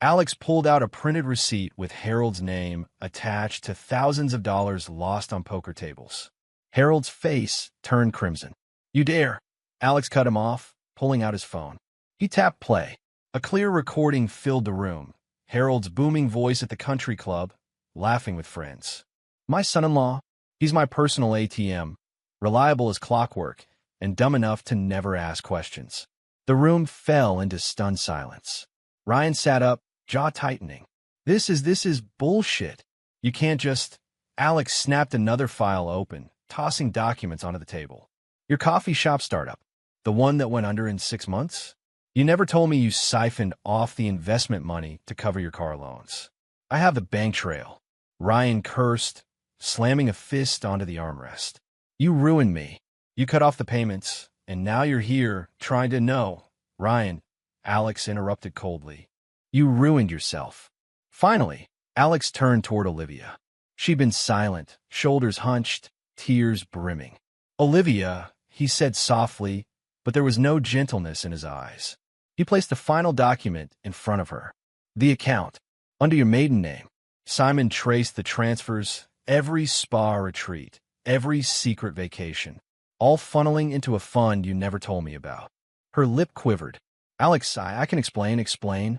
Alex pulled out a printed receipt with Harold's name attached to thousands of dollars lost on poker tables. Harold's face turned crimson. "You dare!" Alex cut him off, pulling out his phone. He tapped play. A clear recording filled the room. Harold's booming voice at the country club, laughing with friends. "My son-in-law, he's my personal ATM, reliable as clockwork, and dumb enough to never ask questions." The room fell into stunned silence. Ryan sat up, jaw tightening. This is bullshit. You can't just..." Alex snapped another file open, tossing documents onto the table. "Your coffee shop startup, the one that went under in 6 months? You never told me you siphoned off the investment money to cover your car loans." "I have the bank trail." Ryan cursed, slamming a fist onto the armrest. "You ruined me. You cut off the payments, and now you're here trying to know." "Ryan," Alex interrupted coldly. You ruined yourself. Finally, Alex turned toward Olivia. She'd been silent, shoulders hunched, tears brimming. Olivia, he said softly, but there was no gentleness in his eyes. He placed the final document in front of her. The account. Under your maiden name. Simon traced the transfers, every spa retreat, every secret vacation, all funneling into a fund you never told me about. Her lip quivered. Alex, I can explain.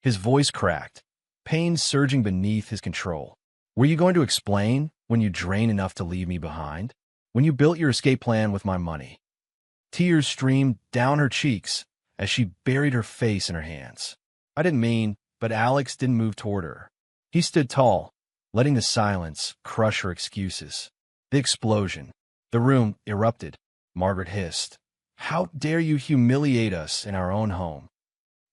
His voice cracked, pain surging beneath his control. Were you going to explain when you drained enough to leave me behind? When you built your escape plan with my money? Tears streamed down her cheeks as she buried her face in her hands. I didn't mean, but Alex didn't move toward her. He stood tall, letting the silence crush her excuses. The explosion. The room erupted. Margaret hissed. How dare you humiliate us in our own home?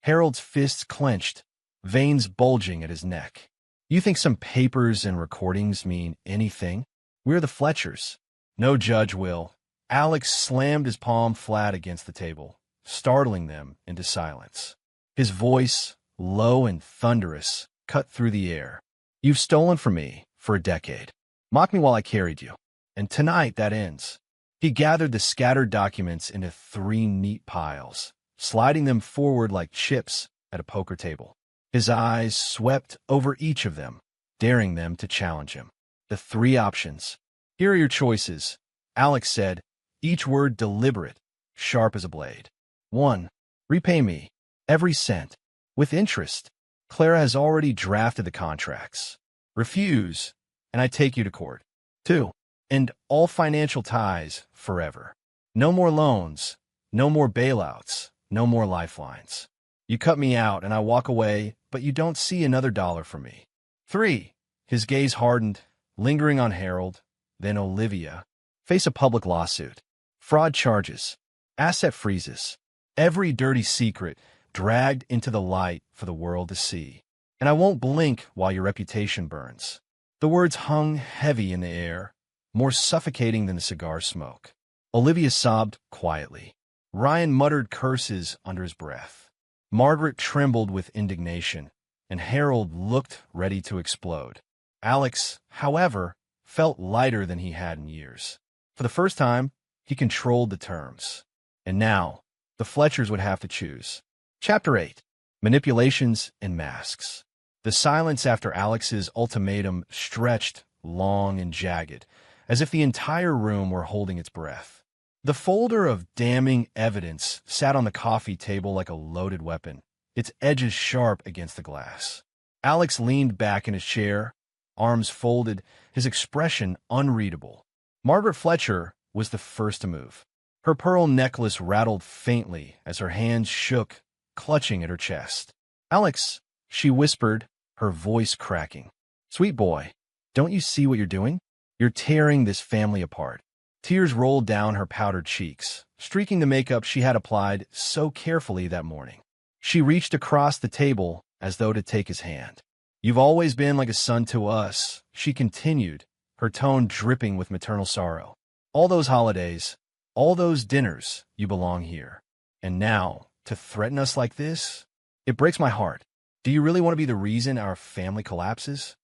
Harold's fists clenched, veins bulging at his neck. You think some papers and recordings mean anything? We're the Fletchers. No judge will. Alex slammed his palm flat against the table, startling them into silence. His voice, low and thunderous, cut through the air. You've stolen from me for a decade. Mocked me while I carried you. And tonight that ends. He gathered the scattered documents into 3 neat piles, sliding them forward like chips at a poker table. His eyes swept over each of them, daring them to challenge him. The 3 options. Here are your choices, Alex said, each word deliberate, sharp as a blade. 1. Repay me, every cent, with interest. Clara has already drafted the contracts. Refuse, and I take you to court. 2. End all financial ties forever. No more loans, no more bailouts, no more lifelines. You cut me out and I walk away, but you don't see another dollar from me. 3. His gaze hardened, lingering on Harold, then Olivia. Face a public lawsuit. Fraud charges. Asset freezes. Every dirty secret dragged into the light for the world to see. And I won't blink while your reputation burns. The words hung heavy in the air, more suffocating than the cigar smoke. Olivia sobbed quietly. Ryan muttered curses under his breath. Margaret trembled with indignation, and Harold looked ready to explode. Alex, however, felt lighter than he had in years. For the first time, he controlled the terms. And now, the Fletchers would have to choose. Chapter 8. Manipulations and Masks. The silence after Alex's ultimatum stretched long and jagged, as if the entire room were holding its breath. The folder of damning evidence sat on the coffee table like a loaded weapon, its edges sharp against the glass. Alex leaned back in his chair, arms folded, his expression unreadable. Margaret Fletcher was the first to move. Her pearl necklace rattled faintly as her hands shook, clutching at her chest. Alex, she whispered, her voice cracking. Sweet boy, don't you see what you're doing? You're tearing this family apart. Tears rolled down her powdered cheeks, streaking the makeup she had applied so carefully that morning. She reached across the table as though to take his hand. You've always been like a son to us, she continued, her tone dripping with maternal sorrow. All those holidays, all those dinners, you belong here. And now, to threaten us like this? It breaks my heart. Do you really want to be the reason our family collapses?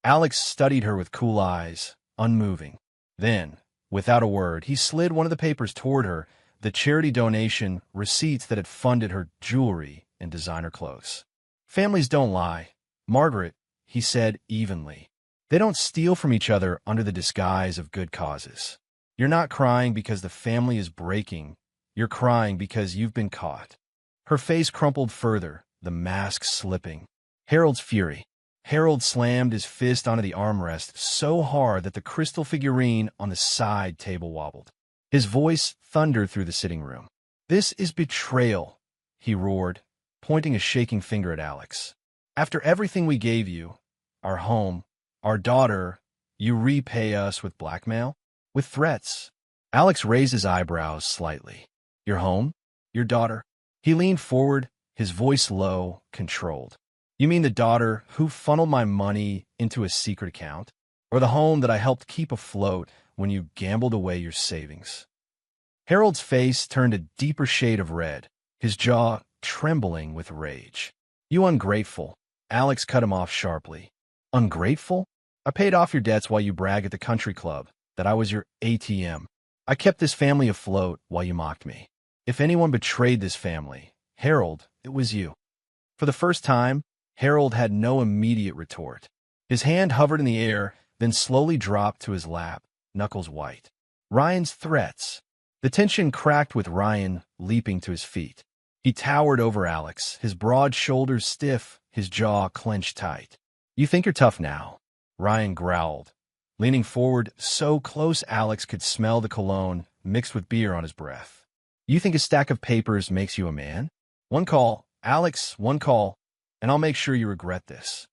Alex studied her with cool eyes, unmoving. Then, without a word, he slid one of the papers toward her, the charity donation receipts that had funded her jewelry and designer clothes. Families don't lie, Margaret, he said evenly. They don't steal from each other under the disguise of good causes. You're not crying because the family is breaking. You're crying because you've been caught. Her face crumpled further, the mask slipping. Harold's fury. Harold slammed his fist onto the armrest so hard that the crystal figurine on the side table wobbled. His voice thundered through the sitting room. This is betrayal, he roared, pointing a shaking finger at Alex. After everything we gave you, our home, our daughter, you repay us with blackmail? With threats? Alex raised his eyebrows slightly. Your home? Your daughter? He leaned forward, his voice low, controlled. You mean the daughter who funneled my money into a secret account? Or the home that I helped keep afloat when you gambled away your savings? Harold's face turned a deeper shade of red, his jaw trembling with rage. "You ungrateful." Alex cut him off sharply. "Ungrateful? I paid off your debts while you brag at the country club that I was your ATM. I kept this family afloat while you mocked me. If anyone betrayed this family, Harold, it was you." For the first time, Harold had no immediate retort. His hand hovered in the air, then slowly dropped to his lap, knuckles white. Ryan's threats. The tension cracked with Ryan leaping to his feet. He towered over Alex, his broad shoulders stiff, his jaw clenched tight. "You think you're tough now?" Ryan growled, leaning forward so close Alex could smell the cologne mixed with beer on his breath. "You think a stack of papers makes you a man? One call, Alex, one call, and I'll make sure you regret this."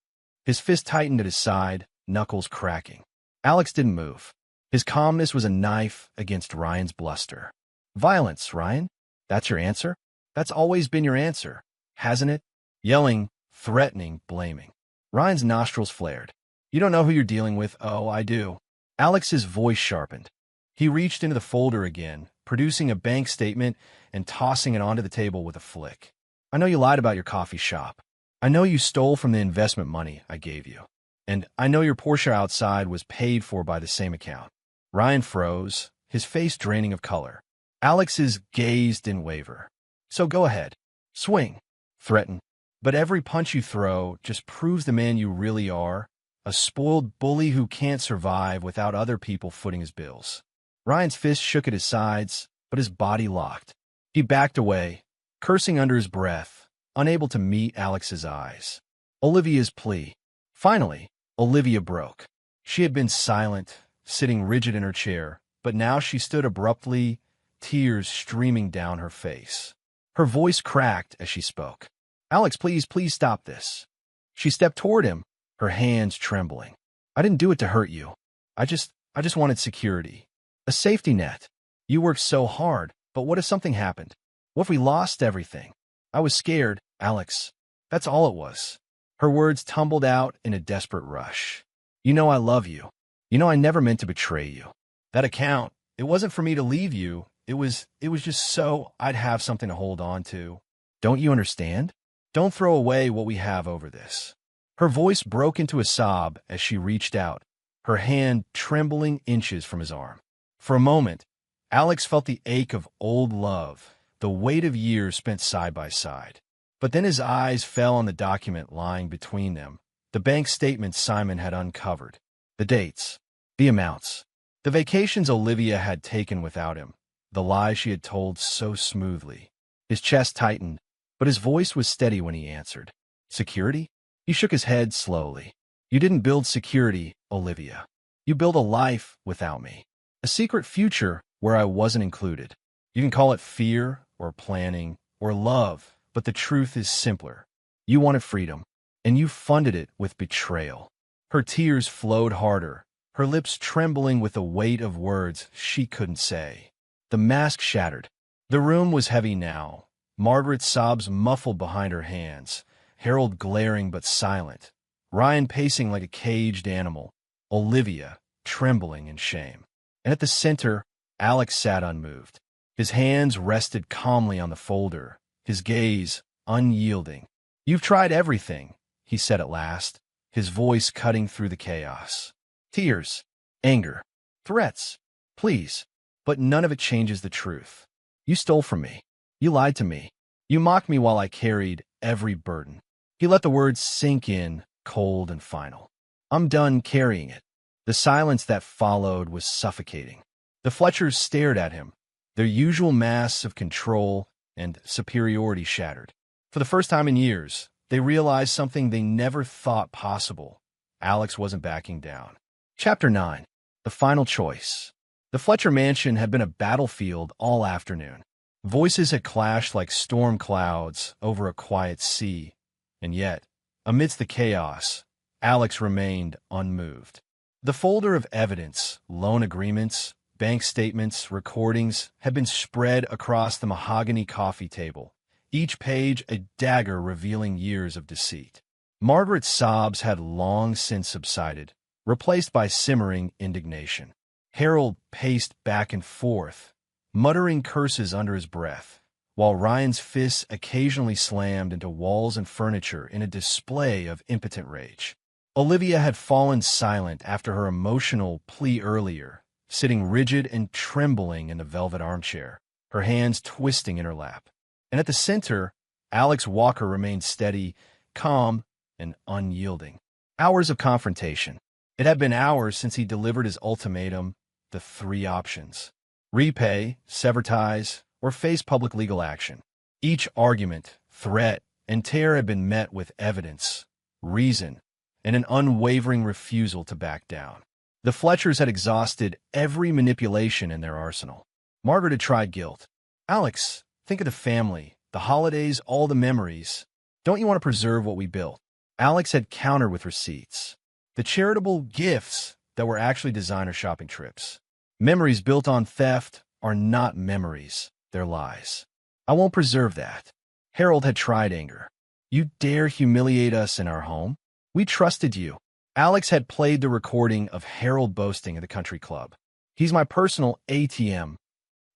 His fist tightened at his side, knuckles cracking. Alex didn't move. His calmness was a knife against Ryan's bluster. "Violence, Ryan? That's your answer? That's always been your answer, hasn't it?" Yelling, threatening, blaming. Ryan's nostrils flared. "You don't know who you're dealing with." "Oh, I do." Alex's voice sharpened. He reached into the folder again, producing a bank statement and tossing it onto the table with a flick. "I know you lied about your coffee shop. I know you stole from the investment money I gave you. And I know your Porsche outside was paid for by the same account." Ryan froze, his face draining of color. Alex's gaze didn't waver. "So go ahead. Swing. Threaten. But every punch you throw just proves the man you really are, a spoiled bully who can't survive without other people footing his bills." Ryan's fist shook at his sides, but his body locked. He backed away, cursing under his breath, unable to meet Alex's eyes. Olivia's plea. Finally, Olivia broke. She had been silent, sitting rigid in her chair, but now she stood abruptly, tears streaming down her face. Her voice cracked as she spoke. "Alex, please stop this." She stepped toward him, her hands trembling. "I didn't do it to hurt you. I just wanted security. A safety net. You worked so hard, but what if something happened? What if we lost everything? I was scared, Alex. That's all it was." Her words tumbled out in a desperate rush. "You know I love you. You know I never meant to betray you. That account, it wasn't for me to leave you. It was just so I'd have something to hold on to. Don't you understand? Don't throw away what we have over this." Her voice broke into a sob as she reached out, her hand trembling inches from his arm. For a moment, Alex felt the ache of old love, the weight of years spent side by side. But then his eyes fell on the document lying between them, the bank statements Simon had uncovered, the dates, the amounts, the vacations Olivia had taken without him, the lies she had told so smoothly. His chest tightened, but his voice was steady when he answered. "Security?" He shook his head slowly. "You didn't build security, Olivia. You built a life without me. A secret future where I wasn't included. You can call it fear or planning or love, but the truth is simpler. You wanted freedom, and you funded it with betrayal." Her tears flowed harder, her lips trembling with the weight of words she couldn't say. The mask shattered. The room was heavy now, Margaret's sobs muffled behind her hands, Harold glaring but silent, Ryan pacing like a caged animal, Olivia trembling in shame. And at the center, Alex sat unmoved. His hands rested calmly on the folder, his gaze unyielding. "You've tried everything," he said at last, his voice cutting through the chaos. "Tears, anger, threats, pleas, but none of it changes the truth. You stole from me. You lied to me. You mocked me while I carried every burden." He let the words sink in, cold and final. "I'm done carrying it." The silence that followed was suffocating. The Fletchers stared at him, their usual masks of control and superiority shattered. For the first time in years, they realized something they never thought possible. Alex wasn't backing down. Chapter 9. The Final Choice. The Fletcher mansion had been a battlefield all afternoon. Voices had clashed like storm clouds over a quiet sea, and yet, amidst the chaos, Alex remained unmoved. The folder of evidence, loan agreements, bank statements, recordings, had been spread across the mahogany coffee table, each page a dagger revealing years of deceit. Margaret's sobs had long since subsided, replaced by simmering indignation. Harold paced back and forth, muttering curses under his breath, while Ryan's fists occasionally slammed into walls and furniture in a display of impotent rage. Olivia had fallen silent after her emotional plea earlier, sitting rigid and trembling in the velvet armchair, her hands twisting in her lap. And at the center, Alex Walker remained steady, calm, and unyielding. Hours of confrontation. It had been hours since he delivered his ultimatum, the three options: repay, sever ties, or face public legal action. Each argument, threat, and tear had been met with evidence, reason, and an unwavering refusal to back down. The Fletchers had exhausted every manipulation in their arsenal. Margaret had tried guilt. Alex, think of the family, the holidays, all the memories. Don't you want to preserve what we built? Alex had countered with receipts. The charitable gifts that were actually designer shopping trips. Memories built on theft are not memories, they're lies. I won't preserve that. Harold had tried anger. You dare humiliate us in our home? We trusted you. Alex had played the recording of Harold boasting at the country club. He's my personal ATM.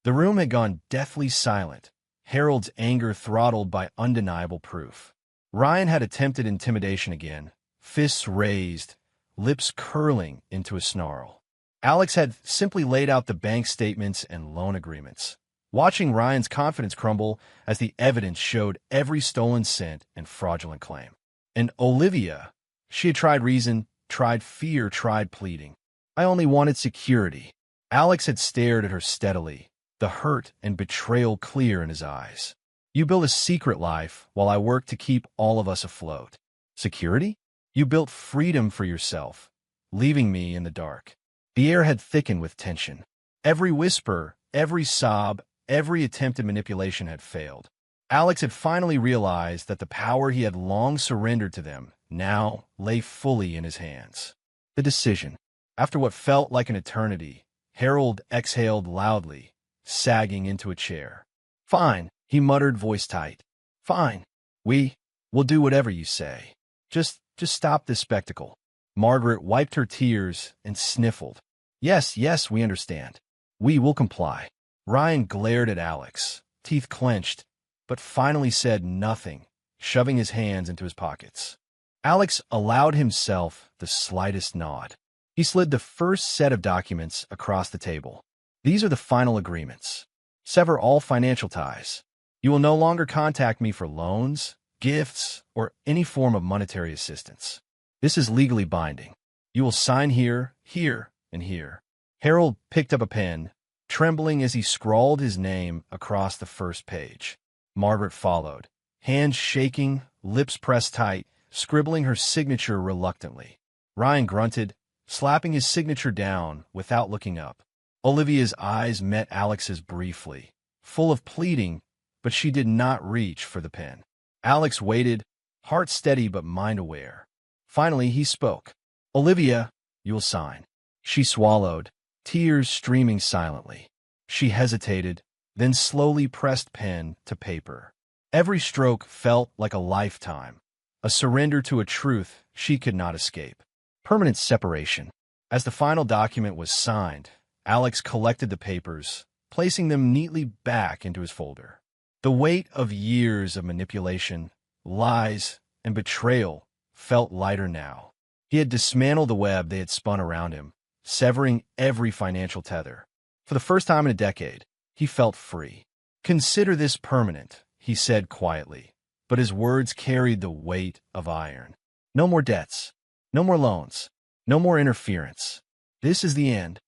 The room had gone deathly silent, Harold's anger throttled by undeniable proof. Ryan had attempted intimidation again, fists raised, lips curling into a snarl. Alex had simply laid out the bank statements and loan agreements, watching Ryan's confidence crumble as the evidence showed every stolen cent and fraudulent claim. And Olivia, she had tried reason, tried fear, tried pleading. I only wanted security. Alex had stared at her steadily, the hurt and betrayal clear in his eyes. You built a secret life while I worked to keep all of us afloat. Security? You built freedom for yourself, leaving me in the dark. The air had thickened with tension. Every whisper, every sob, every attempt at manipulation had failed. Alex had finally realized that the power he had long surrendered to them now lay fully in his hands. The decision. After what felt like an eternity, Harold exhaled loudly, sagging into a chair. Fine, he muttered, voice tight. Fine. We'll do whatever you say. Just stop this spectacle. Margaret wiped her tears and sniffled. Yes, we understand. We will comply. Ryan glared at Alex, teeth clenched, but finally said nothing, shoving his hands into his pockets. Alex allowed himself the slightest nod. He slid the first set of documents across the table. These are the final agreements. Sever all financial ties. You will no longer contact me for loans, gifts, or any form of monetary assistance. This is legally binding. You will sign here, here, and here. Harold picked up a pen, trembling as he scrawled his name across the first page. Margaret followed, hands shaking, lips pressed tight, scribbling her signature reluctantly. Ryan grunted, slapping his signature down without looking up. Olivia's eyes met Alex's briefly, full of pleading, but she did not reach for the pen. Alex waited, heart steady but mind aware. Finally, he spoke. Olivia, you'll sign. She swallowed, tears streaming silently. She hesitated, then slowly pressed pen to paper. Every stroke felt like a lifetime, a surrender to a truth she could not escape. Permanent separation. As the final document was signed, Alex collected the papers, placing them neatly back into his folder. The weight of years of manipulation, lies, and betrayal felt lighter now. He had dismantled the web they had spun around him, severing every financial tether. For the first time in a decade, he felt free. Consider this permanent, he said quietly, but his words carried the weight of iron. No more debts, no more loans, no more interference. This is the end.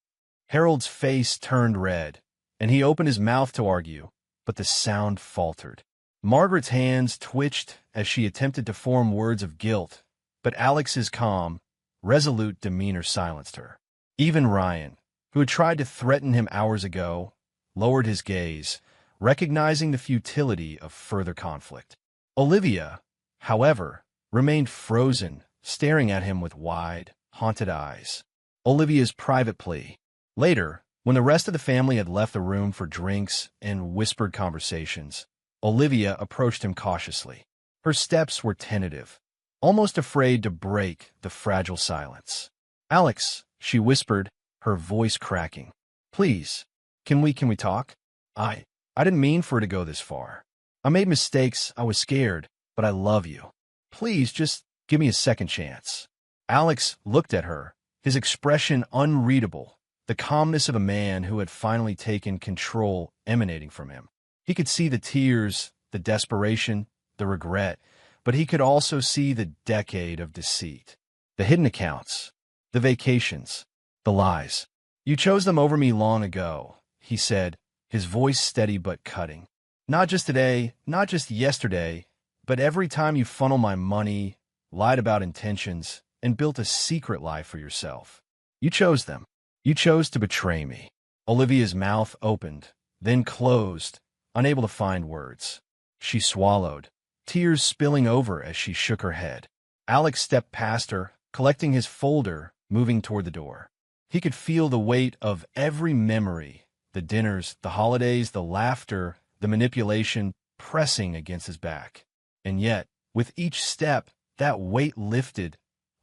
Harold's face turned red, and he opened his mouth to argue, but the sound faltered. Margaret's hands twitched as she attempted to form words of guilt, but Alex's calm, resolute demeanor silenced her. Even Ryan, who had tried to threaten him hours ago, lowered his gaze, recognizing the futility of further conflict. Olivia, however, remained frozen, staring at him with wide, haunted eyes. Olivia's private plea. Later, when the rest of the family had left the room for drinks and whispered conversations, Olivia approached him cautiously. Her steps were tentative, almost afraid to break the fragile silence. Alex, she whispered, her voice cracking. Please, can we talk? I didn't mean for it to go this far. I made mistakes, I was scared, but I love you. Please, just give me a second chance." Alex looked at her, his expression unreadable, the calmness of a man who had finally taken control emanating from him. He could see the tears, the desperation, the regret, but he could also see the decade of deceit, the hidden accounts, the vacations, the lies. "You chose them over me long ago," he said, his voice steady but cutting. "Not just today, not just yesterday, but every time you funnel my money, lied about intentions, and built a secret life for yourself. You chose them. You chose to betray me." Olivia's mouth opened, then closed, unable to find words. She swallowed, tears spilling over as she shook her head. Alex stepped past her, collecting his folder, moving toward the door. He could feel the weight of every memory, the dinners, the holidays, the laughter, the manipulation, pressing against his back. And yet, with each step, that weight lifted,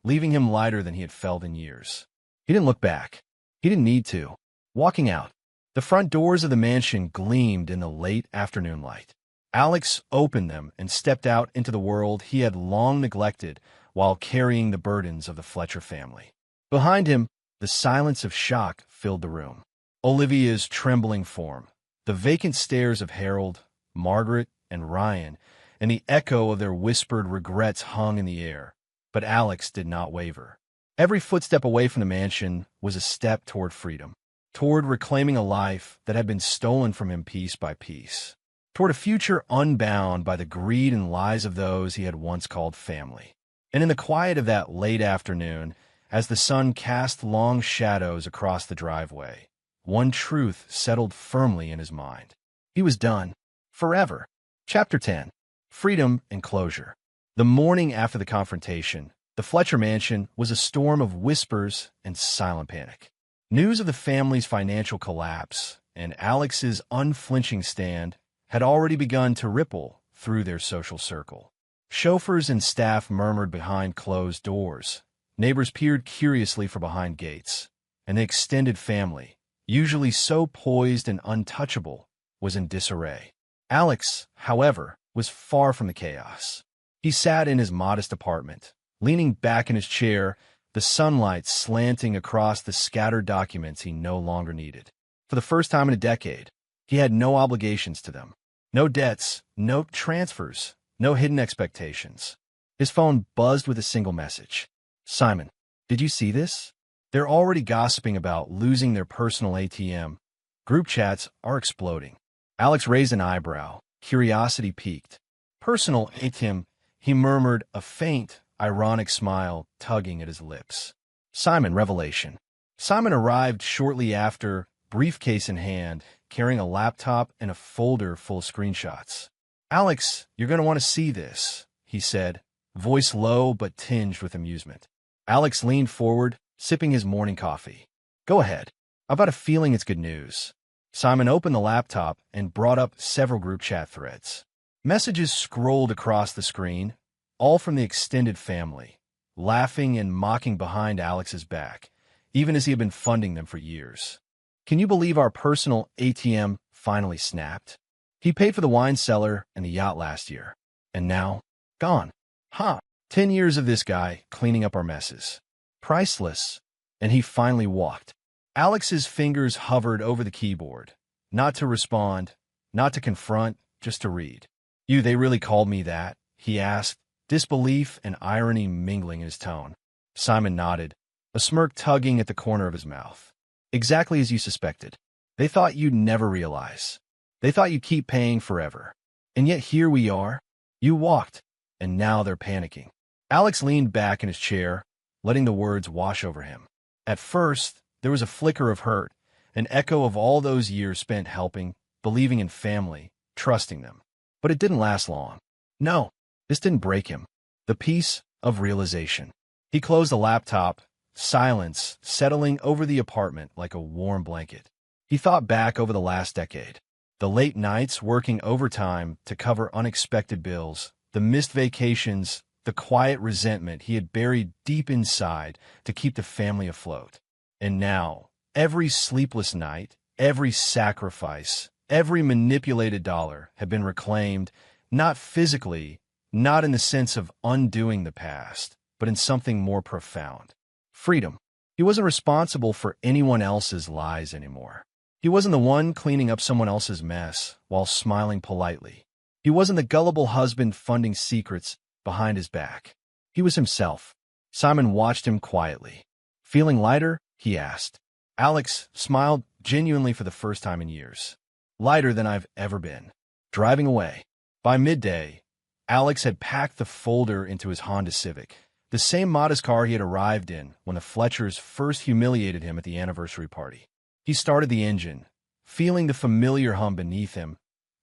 leaving him lighter than he had felt in years. He didn't look back. He didn't need to. Walking out, the front doors of the mansion gleamed in the late afternoon light. Alex opened them and stepped out into the world he had long neglected while carrying the burdens of the Fletcher family. Behind him, the silence of shock filled the room. Olivia's trembling form, the vacant stares of Harold, Margaret, and Ryan, and the echo of their whispered regrets hung in the air. But Alex did not waver. Every footstep away from the mansion was a step toward freedom, toward reclaiming a life that had been stolen from him piece by piece, toward a future unbound by the greed and lies of those he had once called family. And in the quiet of that late afternoon, as the sun cast long shadows across the driveway, one truth settled firmly in his mind. He was done. Forever. Chapter 10. Freedom and Closure. The morning after the confrontation, the Fletcher mansion was a storm of whispers and silent panic. News of the family's financial collapse and Alex's unflinching stand had already begun to ripple through their social circle. Chauffeurs and staff murmured behind closed doors. Neighbors peered curiously from behind gates, and the extended family, usually so poised and untouchable, was in disarray. Alex, however, was far from the chaos. He sat in his modest apartment, leaning back in his chair, the sunlight slanting across the scattered documents he no longer needed. For the first time in a decade, he had no obligations to them. No debts, no transfers, no hidden expectations. His phone buzzed with a single message. "Simon, did you see this? They're already gossiping about losing their personal ATM. Group chats are exploding." Alex raised an eyebrow, curiosity piqued. "Personal ATM," he murmured, a faint, ironic smile tugging at his lips. Simon, revelation. Simon arrived shortly after, briefcase in hand, carrying a laptop and a folder full of screenshots. "Alex, you're going to want to see this," he said, voice low but tinged with amusement. Alex leaned forward, sipping his morning coffee. "Go ahead. I've got a feeling it's good news." Simon opened the laptop and brought up several group chat threads. Messages scrolled across the screen, all from the extended family, laughing and mocking behind Alex's back, even as he had been funding them for years. "Can you believe our personal ATM finally snapped? He paid for the wine cellar and the yacht last year, and now, gone. Huh. 10 years of this guy cleaning up our messes. Priceless." And he finally walked. Alex's fingers hovered over the keyboard, not to respond, not to confront, just to read. They really called me that?" he asked, disbelief and irony mingling in his tone. Simon nodded, a smirk tugging at the corner of his mouth. "Exactly as you suspected. They thought you'd never realize. They thought you'd keep paying forever. And yet here we are. You walked, and now they're panicking." Alex leaned back in his chair, letting the words wash over him. At first, there was a flicker of hurt, an echo of all those years spent helping, believing in family, trusting them. But it didn't last long. No, this didn't break him. The peace of realization. He closed the laptop, silence settling over the apartment like a warm blanket. He thought back over the last decade. The late nights working overtime to cover unexpected bills, the missed vacations, the quiet resentment he had buried deep inside to keep the family afloat. And now, every sleepless night, every sacrifice, Every manipulated dollar had been reclaimed, not physically, not in the sense of undoing the past, but in something more profound. Freedom. He wasn't responsible for anyone else's lies anymore. He wasn't the one cleaning up someone else's mess while smiling politely. He wasn't the gullible husband funding secrets behind his back. He was himself. Simon watched him quietly. "Feeling lighter?" he asked. Alex smiled genuinely for the first time in years. "Lighter than I've ever been." Driving away. By midday, Alex had packed the folder into his Honda Civic, the same modest car he had arrived in when the Fletchers first humiliated him at the anniversary party. He started the engine, feeling the familiar hum beneath him,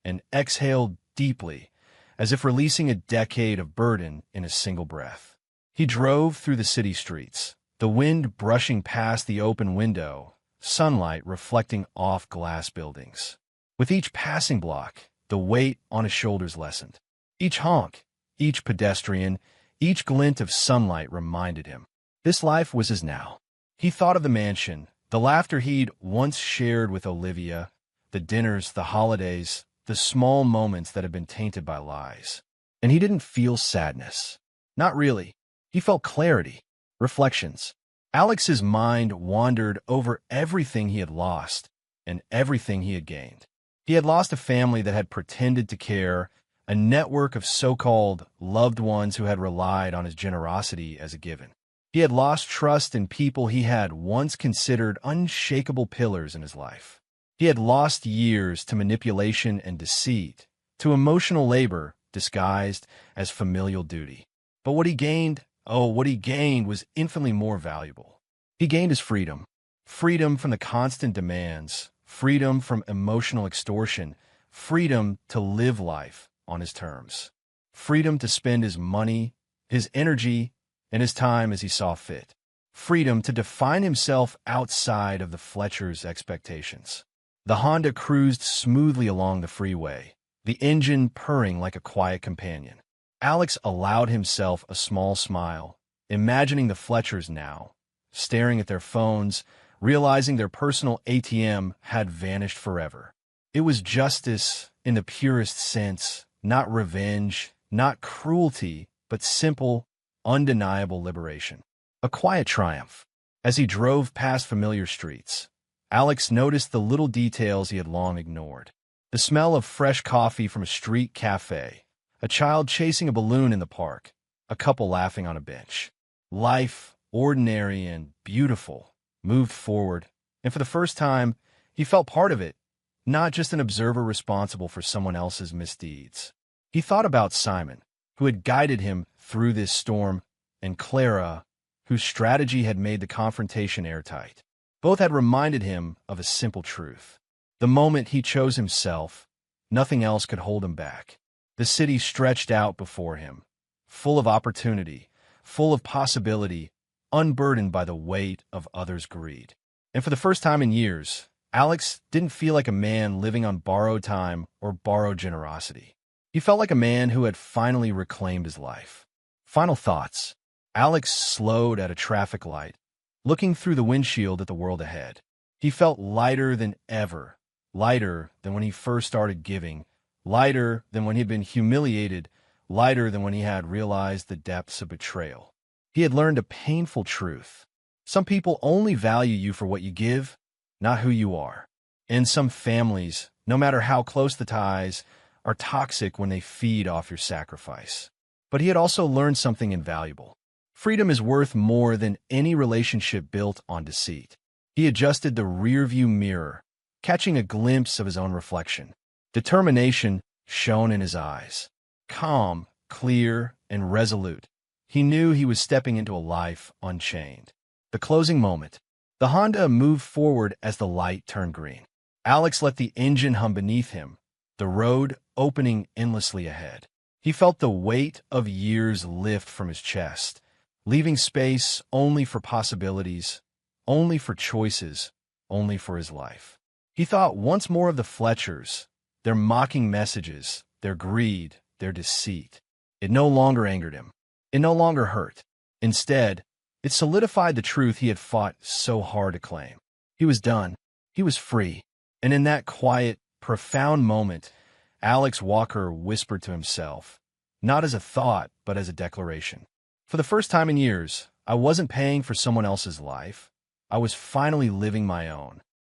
and exhaled deeply, as if releasing a decade of burden in a single breath. He drove through the city streets, the wind brushing past the open window, sunlight reflecting off glass buildings. With each passing block, the weight on his shoulders lessened. Each honk, each pedestrian, each glint of sunlight reminded him. This life was his now. He thought of the mansion, the laughter he'd once shared with Olivia, the dinners, the holidays, the small moments that had been tainted by lies. And he didn't feel sadness. Not really. He felt clarity, reflections. Alex's mind wandered over everything he had lost and everything he had gained. He had lost a family that had pretended to care, a network of so-called loved ones who had relied on his generosity as a given. He had lost trust in people he had once considered unshakable pillars in his life. He had lost years to manipulation and deceit, to emotional labor disguised as familial duty. But what he gained was infinitely more valuable. He gained his freedom. Freedom from the constant demands, freedom from emotional extortion, freedom to live life on his terms, freedom to spend his money, his energy, and his time as he saw fit, freedom to define himself outside of the Fletcher's expectations. The Honda cruised smoothly along the freeway, the engine purring like a quiet companion. Alex allowed himself a small smile, imagining the Fletchers now, staring at their phones, realizing their personal ATM had vanished forever. It was justice in the purest sense, not revenge, not cruelty, but simple, undeniable liberation. A quiet triumph. As he drove past familiar streets, Alex noticed the little details he had long ignored. The smell of fresh coffee from a street cafe, a child chasing a balloon in the park, a couple laughing on a bench. Life, ordinary and beautiful, moved forward, and for the first time, he felt part of it, not just an observer responsible for someone else's misdeeds. He thought about Simon, who had guided him through this storm, and Clara, whose strategy had made the confrontation airtight. Both had reminded him of a simple truth. The moment he chose himself, nothing else could hold him back. The city stretched out before him, full of opportunity, full of possibility, unburdened by the weight of others' greed. And for the first time in years, Alex didn't feel like a man living on borrowed time or borrowed generosity. He felt like a man who had finally reclaimed his life. Final thoughts. Alex slowed at a traffic light, looking through the windshield at the world ahead. He felt lighter than ever, lighter than when he first started giving, lighter than when he had been humiliated, lighter than when he had realized the depths of betrayal. He had learned a painful truth. Some people only value you for what you give, not who you are. And some families, no matter how close the ties, are toxic when they feed off your sacrifice. But he had also learned something invaluable. Freedom is worth more than any relationship built on deceit. He adjusted the rearview mirror, catching a glimpse of his own reflection. Determination shone in his eyes. Calm, clear, and resolute. He knew he was stepping into a life unchained. The closing moment. The Honda moved forward as the light turned green. Alex let the engine hum beneath him, the road opening endlessly ahead. He felt the weight of years lift from his chest, leaving space only for possibilities, only for choices, only for his life. He thought once more of the Fletchers, their mocking messages, their greed, their deceit. It no longer angered him. It no longer hurt. Instead, it solidified the truth he had fought so hard to claim. He was done. He was free. And in that quiet, profound moment, Alex Walker whispered to himself, not as a thought, but as a declaration. For the first time in years, I wasn't paying for someone else's life. I was finally living my own.